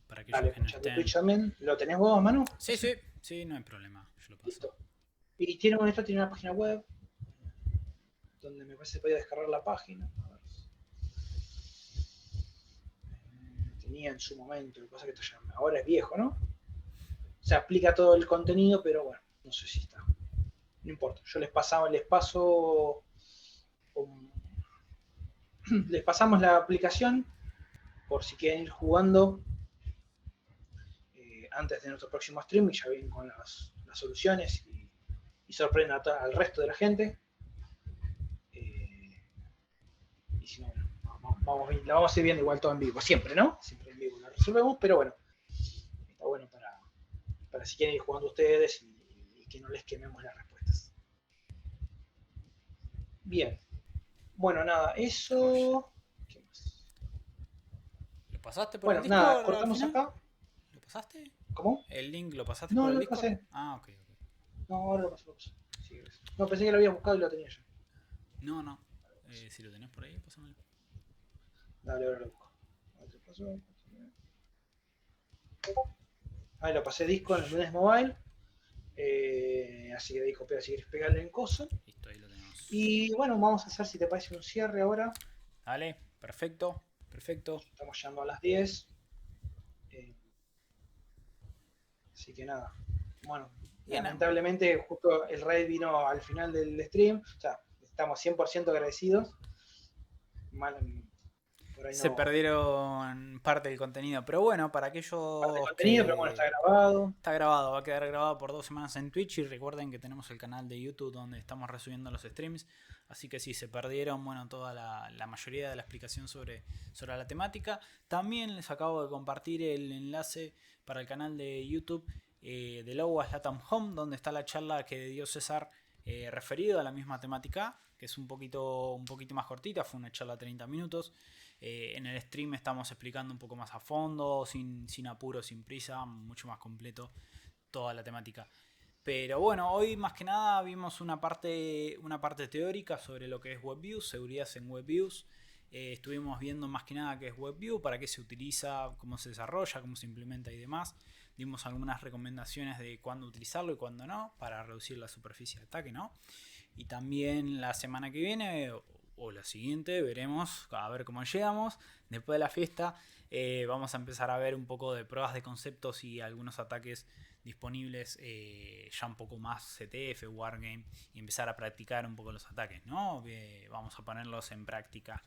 Para aquellos Dale, que no chat de estén. Twitch también. ¿Lo tenés vos a mano? Sí, no hay problema. Yo lo paso. Listo. Y tiene una página web donde me parece que podía descargar la página. A ver. Tenía en su momento, lo que pasa es que esto ya ahora es viejo, ¿no? Se aplica todo el contenido, pero bueno, no sé si está. No importa. Yo les paso. Les pasamos la aplicación por si quieren ir jugando antes de nuestro próximo stream y ya vienen con las soluciones y sorprenden al resto de la gente. Y si no, la vamos a ir viendo igual todo en vivo, siempre, ¿no? Siempre en vivo la resolvemos, pero bueno, está bueno para si quieren ir jugando ustedes y que no les quememos las respuestas. Bien. Bueno, nada, eso. ¿Qué más? ¿Lo pasaste por el Bueno, nada, Discord al cortamos final? acá. ¿Lo pasaste? ¿Cómo? ¿El link lo pasaste No, por no el lo Discord? pasé. Ah, ok. No, ahora lo paso. Sí, no, pensé que lo había buscado y lo tenía yo. No. Si lo tenés por ahí, pásamelo. Dale, ahora lo busco. Ahí lo pasé disco en el lunes mobile. Así que de ahí copiar si quieres pegarle en coso. Listo, ahí lo tenemos. Y bueno, vamos a hacer, si te parece, un cierre ahora. Dale, perfecto. Estamos llegando a las 10. Así que nada. Bueno, Bien, lamentablemente justo el raid vino al final del stream. O sea, estamos 100% agradecidos. Mal, por ahí se no. perdieron parte del contenido, pero bueno, para Parte de aquellos contenido, pero bueno, está grabado. Está grabado, va a quedar grabado por 2 semanas en Twitch y recuerden que tenemos el canal de YouTube donde estamos resubiendo los streams, así que si se perdieron, bueno, toda la mayoría de la explicación sobre la temática. También les acabo de compartir el enlace para el canal de YouTube de Lowas Latam Home, donde está la charla que dio César referido a la misma temática, que es un poquito más cortita, fue una charla de 30 minutos. En el stream estamos explicando un poco más a fondo, sin apuro, sin prisa, mucho más completo toda la temática. Pero bueno, hoy más que nada vimos una parte teórica sobre lo que es WebViews, seguridad en WebViews. Estuvimos viendo más que nada qué es WebView, para qué se utiliza, cómo se desarrolla, cómo se implementa y demás. Dimos algunas recomendaciones de cuándo utilizarlo y cuándo no, para reducir la superficie de ataque, ¿no? Y también la semana que viene o la siguiente veremos a ver cómo llegamos. Después de la fiesta vamos a empezar a ver un poco de pruebas de conceptos y algunos ataques disponibles ya un poco más CTF, Wargame, y empezar a practicar un poco los ataques, ¿no? Vamos a ponerlos en práctica.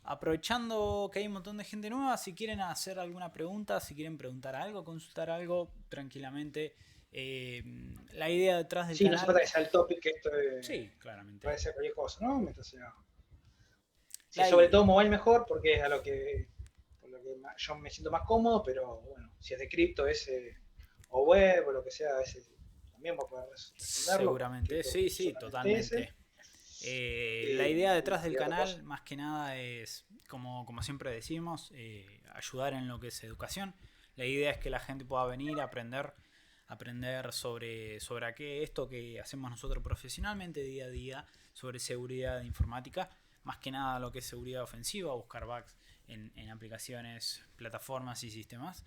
Aprovechando que hay un montón de gente nueva, si quieren hacer alguna pregunta, si quieren preguntar algo, consultar algo, tranquilamente. La idea detrás del canal... Sí, no se trata que sea el topic, que esto sí, claramente. puede ser cualquier cosa, ¿no? Mientras sea... Sí, sobre todo mobile mejor, porque es por lo que yo me siento más cómodo, pero bueno, si es de cripto o web o lo que sea, ese también va a poder responderlo. Seguramente, sí, totalmente. La idea detrás del canal, más que nada, es, como siempre decimos, ayudar en lo que es educación. La idea es que la gente pueda venir a aprender sobre esto que hacemos nosotros profesionalmente día a día, sobre seguridad informática, más que nada lo que es seguridad ofensiva, buscar bugs en aplicaciones, plataformas y sistemas.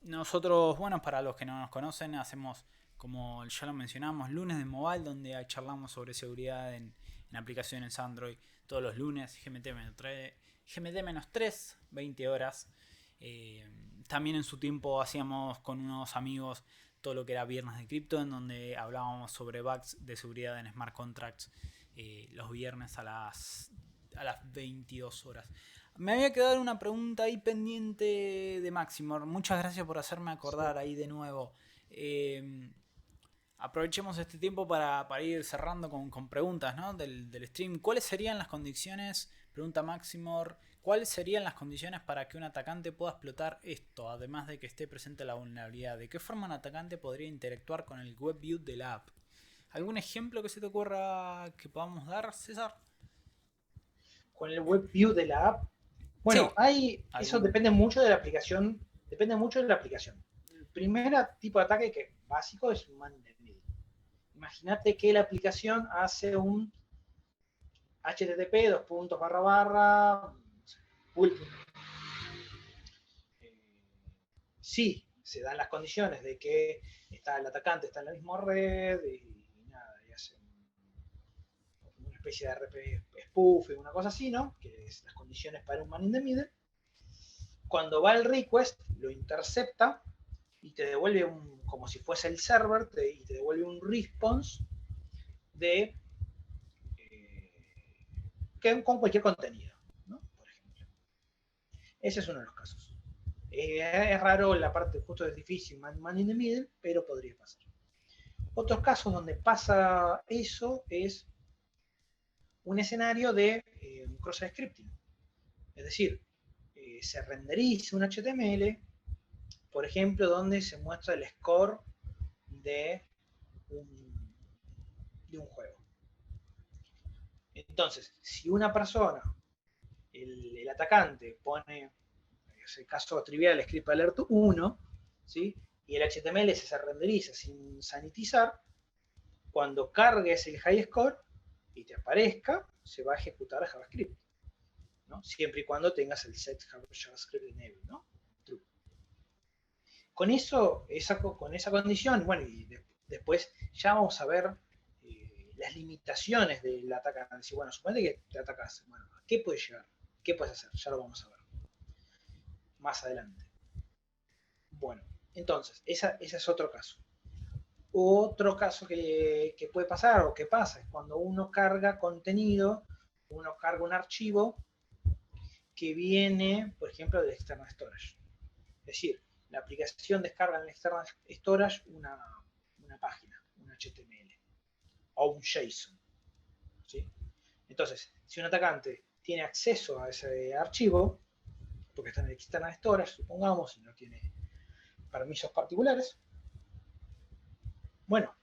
Nosotros, bueno, para los que no nos conocen, hacemos, como ya lo mencionamos, lunes de mobile, donde charlamos sobre seguridad en aplicaciones Android todos los lunes, GMT-3, 20 horas. También en su tiempo hacíamos con unos amigos todo lo que era Viernes de Cripto, en donde hablábamos sobre bugs de seguridad en smart contracts los viernes a las 22 horas. Me había quedado una pregunta ahí pendiente de Maximor. Muchas gracias por hacerme acordar ahí de nuevo. Aprovechemos este tiempo para ir cerrando con preguntas, ¿no? del stream. ¿Cuáles serían las condiciones? Pregunta Maximor. ¿Cuáles serían las condiciones para que un atacante pueda explotar esto? Además de que esté presente la vulnerabilidad. ¿De qué forma un atacante podría interactuar con el web view de la app? ¿Algún ejemplo que se te ocurra que podamos dar, César? Con el web view de la app. Bueno, Sí. eso depende mucho de la aplicación. Depende mucho de la aplicación. El primer tipo de ataque que básico es un man in the middle. Imagínate que la aplicación hace un HTTP, sí, se dan las condiciones de que el atacante está en la misma red y nada, y hace una especie de RP spoof, una cosa así, ¿no? Que es las condiciones para un man in the middle. Cuando va el request, lo intercepta y te devuelve como si fuese el server, y te devuelve un response con cualquier contenido, ¿no? Por ejemplo. Ese es uno de los casos. Es raro, la parte justo es difícil, man in the middle, pero podría pasar. Otros casos donde pasa eso es un escenario de un cross scripting. Es decir, se renderiza un HTML, por ejemplo, donde se muestra el score de un juego. Entonces, si una persona, el atacante, pone, es el caso trivial, script alert 1, ¿sí? Y el HTML se renderiza sin sanitizar, cuando cargues el high score y te aparezca, se va a ejecutar JavaScript, ¿no? Siempre y cuando tengas el set JavaScript enable, ¿no? True. Con eso, con esa condición, bueno, y después ya vamos a ver las limitaciones del atacante. Si, bueno, suponete que te atacas, bueno, ¿a qué puedes llegar? ¿Qué puedes hacer? Ya lo vamos a ver más adelante. Bueno, entonces, ese es otro caso. Otro caso que puede pasar o que pasa es cuando uno carga contenido, uno carga un archivo que viene, por ejemplo, del external storage. Es decir, la aplicación descarga en el external storage una página, un HTML o un JSON. ¿Sí? Entonces, si un atacante tiene acceso a ese archivo, porque está en el external storage, supongamos, y no tiene permisos particulares, bueno,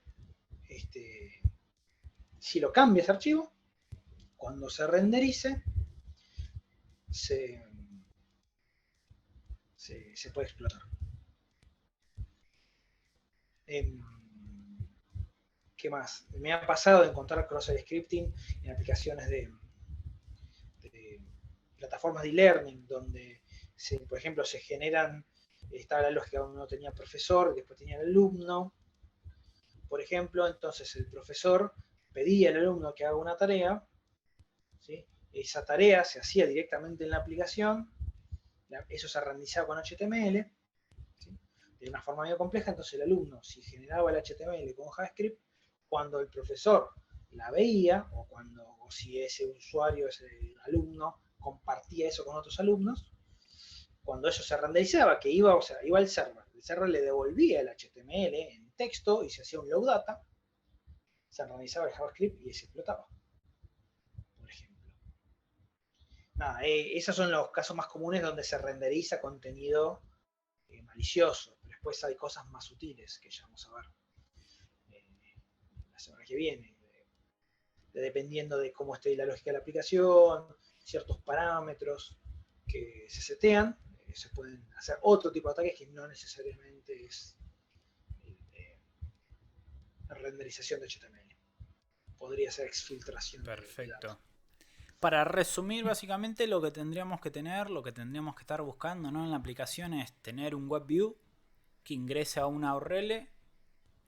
si lo cambia ese archivo, cuando se renderice, se puede explotar. ¿Qué más? Me ha pasado de encontrar cross-site scripting en aplicaciones de plataformas de e-learning, donde, por ejemplo, se generan, estaba la lógica donde uno tenía profesor, después tenía el alumno, por ejemplo, entonces el profesor pedía al alumno que haga una tarea, ¿sí? Esa tarea se hacía directamente en la aplicación, eso se renderizaba con HTML, ¿sí? De una forma medio compleja, entonces el alumno, si generaba el HTML con JavaScript, cuando el profesor la veía, o si ese usuario, ese alumno, compartía eso con otros alumnos, cuando eso se renderizaba, que iba al server, el server le devolvía el HTML en texto y se hacía un load data, se renderizaba el JavaScript y se explotaba, por ejemplo. Nada, esos son los casos más comunes donde se renderiza contenido malicioso. Pero después hay cosas más sutiles que ya vamos a ver la semana que viene, dependiendo de cómo esté la lógica de la aplicación, ciertos parámetros que se setean, se pueden hacer otro tipo de ataques que no necesariamente es renderización de HTML. podría ser exfiltración de Perfecto. datos. Para resumir, básicamente lo que tendríamos que tener, lo que tendríamos que estar buscando, ¿no?, en la aplicación es tener un WebView que ingrese a una URL,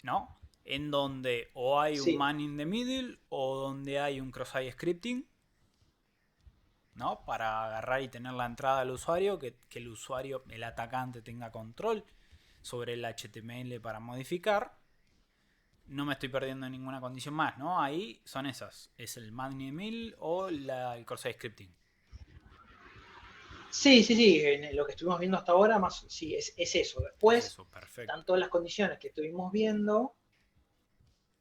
¿no?, en donde o hay un Sí, man in the middle o donde hay un cross-site scripting, ¿no?, para agarrar y tener la entrada del usuario, que el usuario, el atacante, tenga control sobre el HTML para modificar. No me estoy perdiendo ninguna condición más, ¿no? Ahí son esas. Es el man in the middle o el cross-site scripting. sí, en lo que estuvimos viendo hasta ahora, más, sí, es eso. Es Después, eso, perfecto. tanto las condiciones que estuvimos viendo,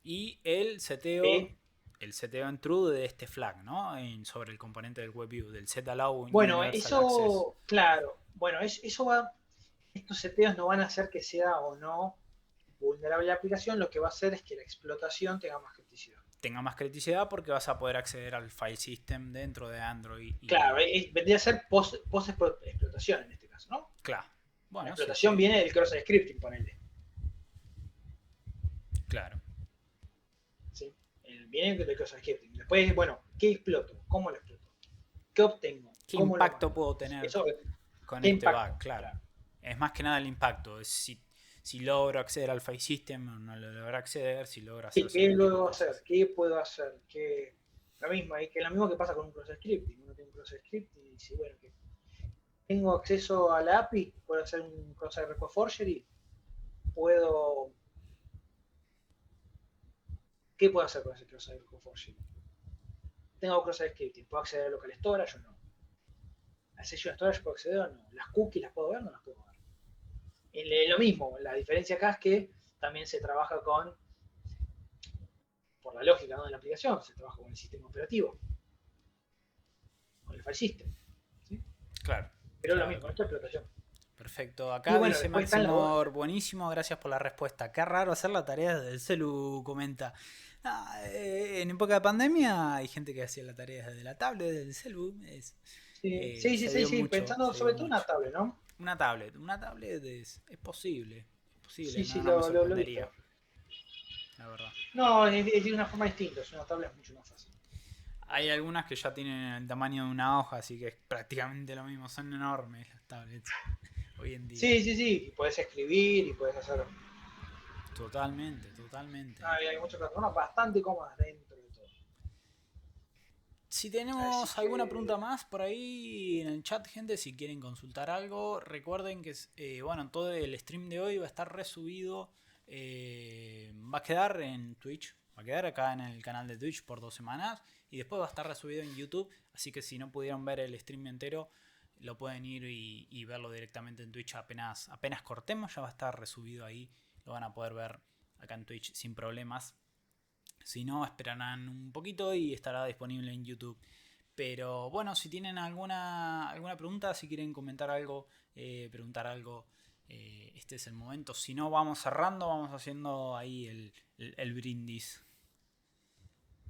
Y el seteo que, en true de este flag, ¿no? Sobre el componente del WebView, del setAllow bueno, universal access. eso, claro, bueno, eso va, estos seteos no van a hacer que sea o no vulnerable la aplicación, lo que va a hacer es que la explotación tenga más criticidad. Tenga más criticidad porque vas a poder acceder al file system dentro de Android Claro, y... vendría a ser post-explotación en este caso, ¿no? Claro. La Bueno, sí, explotación sí. viene del cross scripting, ponele. Claro. ¿Sí? Viene del cross scripting. Después, bueno, ¿qué exploto? ¿Cómo lo exploto? ¿Qué obtengo? ¿Qué ¿Cómo lo impacto mando? puedo tener Eso, con ¿qué este impacto? bug? Claro. Claro. Es más que nada el impacto. Es si logro acceder al file system o no lo logro acceder, si logro hacer ¿Y qué según qué luego hacer? cosas. ¿Qué puedo hacer? ¿Qué? Lo mismo, y que lo mismo que pasa con un cross scripting. Uno tiene un cross scripting y dice, bueno, que tengo acceso a la API, puedo hacer un cross request forgery, puedo. ¿Qué puedo hacer con ese cross request forgery? Tengo cross scripting, ¿puedo acceder a local storage o no? ¿Al session storage puedo acceder o no? ¿Las cookies las puedo ver o no las puedo ver? Lo mismo, la diferencia acá es que también se trabaja por la lógica, ¿no?, de la aplicación, se trabaja con el sistema operativo, con el file system. ¿Sí? Claro, Pero es lo claro, mismo, claro. esto es explotación. Perfecto. Y Acá bueno, dice después están Máximo, buenísimo, gracias por la respuesta. Qué raro hacer la tarea desde el celu, comenta. En época de pandemia hay gente que hacía la tarea desde la tablet, desde el celu. Se dio sí, mucho, pensando se dio sobre todo una mucho. tablet, ¿no? Una tablet es posible, Sí, no, sí, no me lo he sorprendería, visto. la verdad. No, es de una forma distinta, es una tablet mucho más fácil. Hay algunas que ya tienen el tamaño de una hoja, así que es prácticamente lo mismo, son enormes las tablets hoy en día. Sí, y puedes escribir y puedes hacer. Totalmente, totalmente. Hay muchas plataformas bastante cómodas dentro de todo. Si Así tenemos alguna pregunta que, más por ahí en el chat, gente, si quieren consultar algo, recuerden que bueno, todo el stream de hoy va a estar resubido, va a quedar en Twitch, va a quedar acá en el canal de Twitch por 2 semanas y después va a estar resubido en YouTube, así que si no pudieron ver el stream entero, lo pueden ir y verlo directamente en Twitch apenas cortemos, ya va a estar resubido ahí, lo van a poder ver acá en Twitch sin problemas. Si no, esperarán un poquito y estará disponible en YouTube. Pero bueno, si tienen alguna pregunta, si quieren comentar algo, preguntar algo, este es el momento. Si no, vamos cerrando, vamos haciendo ahí el brindis.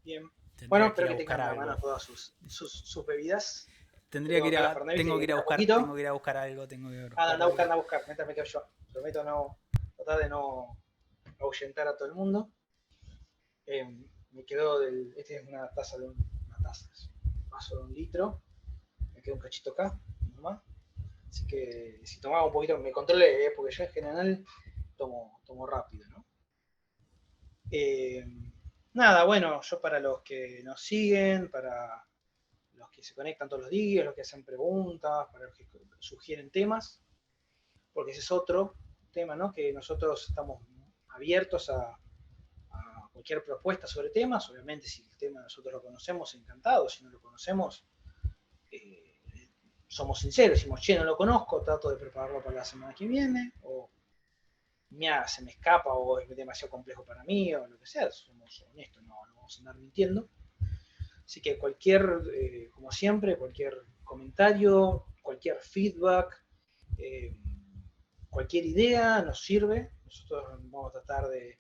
bien. Bueno, Tendría que ir espero a que buscar tengan a la mano algo. todas sus bebidas. Tendría que Tengo ir acá la a, Fernet, tengo que que ir a queda buscar, poquito. tengo que ir a buscar algo, tengo que ir a buscar Anda a buscar, algo. anda a buscar, mientras me quedo yo. Prometo no tratar de no ahuyentar a todo el mundo. Me quedó este es una taza una taza, un vaso de 1 litro. Me quedó un cachito acá, nomás. Así que si tomaba un poquito, me controlé, porque yo en general tomo rápido, ¿no? Eh, Nada, bueno, yo para los que nos siguen, para los que se conectan todos los días, los que hacen preguntas, para los que sugieren temas, porque ese es otro tema, ¿no? Que nosotros estamos abiertos a cualquier propuesta sobre temas. Obviamente, si el tema nosotros lo conocemos, encantados. Si no lo conocemos, eh, somos sinceros, decimos, che, no lo conozco, trato de prepararlo para la semana que viene, o mira, se me escapa, o es demasiado complejo para mí, o lo que sea. Somos honestos, no vamos a andar mintiendo. Así que como siempre, cualquier comentario, cualquier feedback, eh, cualquier idea nos sirve. Nosotros vamos a tratar de,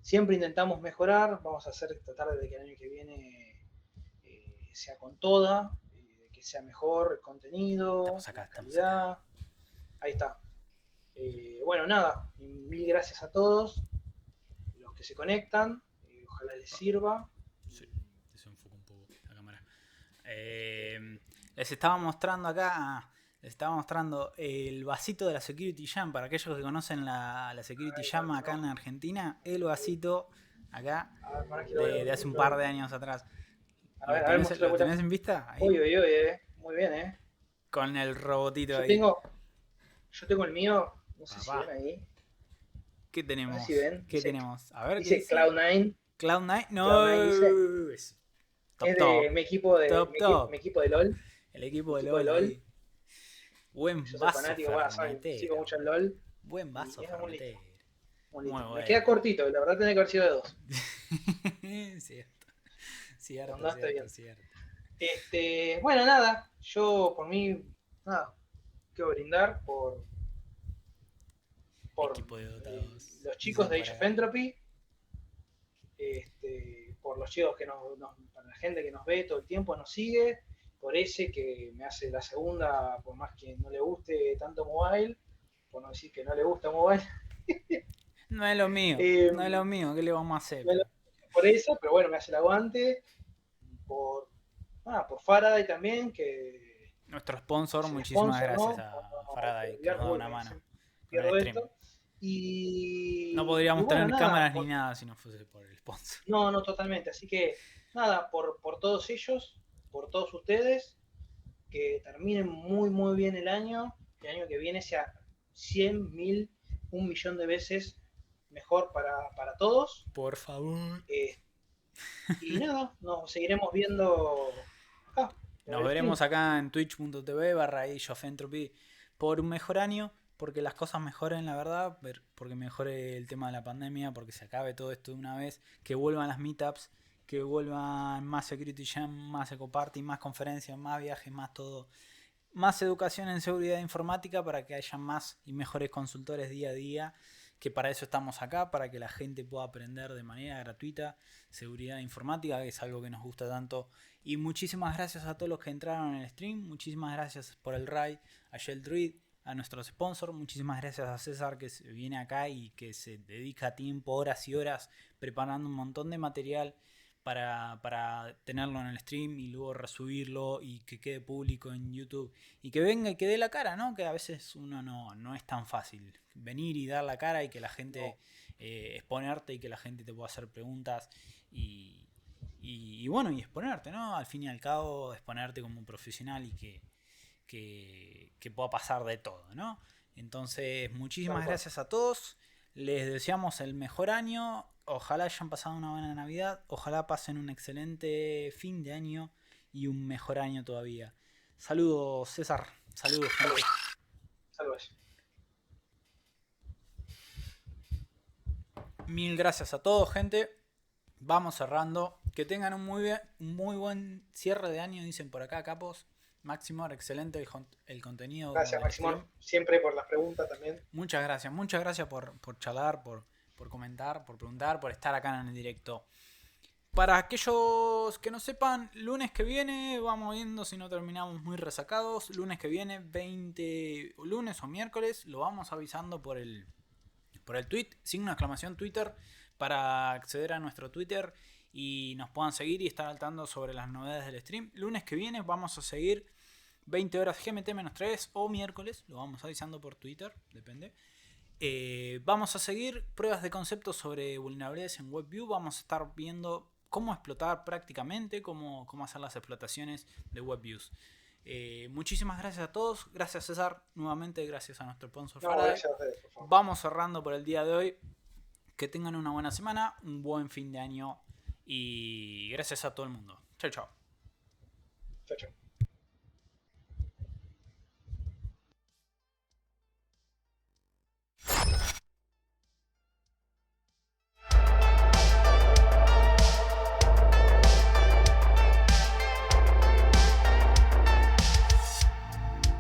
siempre intentamos mejorar, vamos a tratar de que el año que viene sea con toda, que sea mejor el contenido, la Estamos acá. calidad. Ahí está. Bueno, nada, mil gracias a todos los que se conectan, ojalá les sirva. Les estaba mostrando acá. Les estaba mostrando el vasito de la Security Jam. Para aquellos que conocen la Security Jam acá en Argentina. El vasito acá de hace un par de años atrás. A ver, ¿Lo tenés en vista? Ahí. Uy, muy bien, Con el robotito yo ahí. Yo tengo el mío, no sé si ven ahí. ¿Qué tenemos? No sé si ven. ¿Qué tenemos? A ver, dice ¿qué dice? Cloud9. Cloud9, no. Cloud9 dice, top, es top. de mi equipo de LOL. El equipo de LOL. Buen yo vaso, soy fanático, sigo mucho el LOL. Buen vaso, Fernet. Me queda cortito, la verdad tiene que haber sido de 2. Cierto. Bueno, nada, yo por mí, quiero brindar por los chicos de Age of Entropy, por los chicos para la gente que nos ve todo el tiempo, nos sigue, por ese que me hace la segunda, por más que no le guste tanto mobile, por no decir que no le gusta mobile. No es lo mío, ¿qué le vamos a hacer? Por eso, pero bueno, me hace el aguante, por Faraday también, que nuestro sponsor, muchísimas gracias a Faraday, que nos da una mano. Y no podríamos tener cámaras ni nada si no fuese por el sponsor. No, totalmente. Así que nada, por todos ellos, por todos ustedes, que terminen muy, muy bien el año. Que el año que viene sea 100, 1000, 1.000.000 de veces mejor para todos. Por favor. Y nada, nos seguiremos viendo acá. Nos veremos acá en twitch.tv/AgeOfEntropy por un mejor año. Porque las cosas mejoren, la verdad, porque mejore el tema de la pandemia, porque se acabe todo esto de una vez, que vuelvan las meetups, que vuelvan más Security Jam, más Ecoparty, más conferencias, más viajes, más todo, más educación en seguridad informática para que haya más y mejores consultores día a día, que para eso estamos acá, para que la gente pueda aprender de manera gratuita seguridad informática, que es algo que nos gusta tanto. Y muchísimas gracias a todos los que entraron en el stream, muchísimas gracias por el raid, a Shell Druid, a nuestros sponsors, muchísimas gracias a César que viene acá y que se dedica tiempo, horas y horas preparando un montón de material para tenerlo en el stream y luego resubirlo y que quede público en YouTube y que venga y que dé la cara, ¿no? Que a veces uno no es tan fácil venir y dar la cara y que la gente exponerte y que la gente te pueda hacer preguntas y bueno, y exponerte, ¿no? Al fin y al cabo, exponerte como un profesional y que pueda pasar de todo, ¿no? Entonces, muchísimas gracias a todos. Les deseamos el mejor año. Ojalá hayan pasado una buena Navidad. Ojalá pasen un excelente fin de año y un mejor año todavía. Saludos, César. Saludos, gente. Saludos. Mil gracias a todos, gente. Vamos cerrando. Que tengan un muy buen cierre de año, dicen por acá, capos. Máximo, excelente el contenido. Gracias, Máximo, siempre por las preguntas también. Muchas gracias por charlar, por comentar, por preguntar, por estar acá en el directo. Para aquellos que no sepan, lunes que viene, vamos viendo si no terminamos muy resacados. Lunes que viene, lunes o miércoles, lo vamos avisando por el tweet, signo de exclamación Twitter, para acceder a nuestro Twitter y nos puedan seguir y estar al tanto sobre las novedades del stream. Lunes que viene vamos a seguir 20 horas GMT-3 o miércoles, lo vamos avisando por Twitter, depende. Vamos a seguir pruebas de concepto sobre vulnerabilidades en WebView. Vamos a estar viendo cómo explotar prácticamente, cómo hacer las explotaciones de WebViews. Muchísimas gracias a todos. Gracias, César. Nuevamente gracias a nuestro sponsor Faraday. Gracias a ustedes, por favor. Vamos cerrando por el día de hoy. Que tengan una buena semana, un buen fin de año y gracias a todo el mundo. Chao, chao. Chao, chao.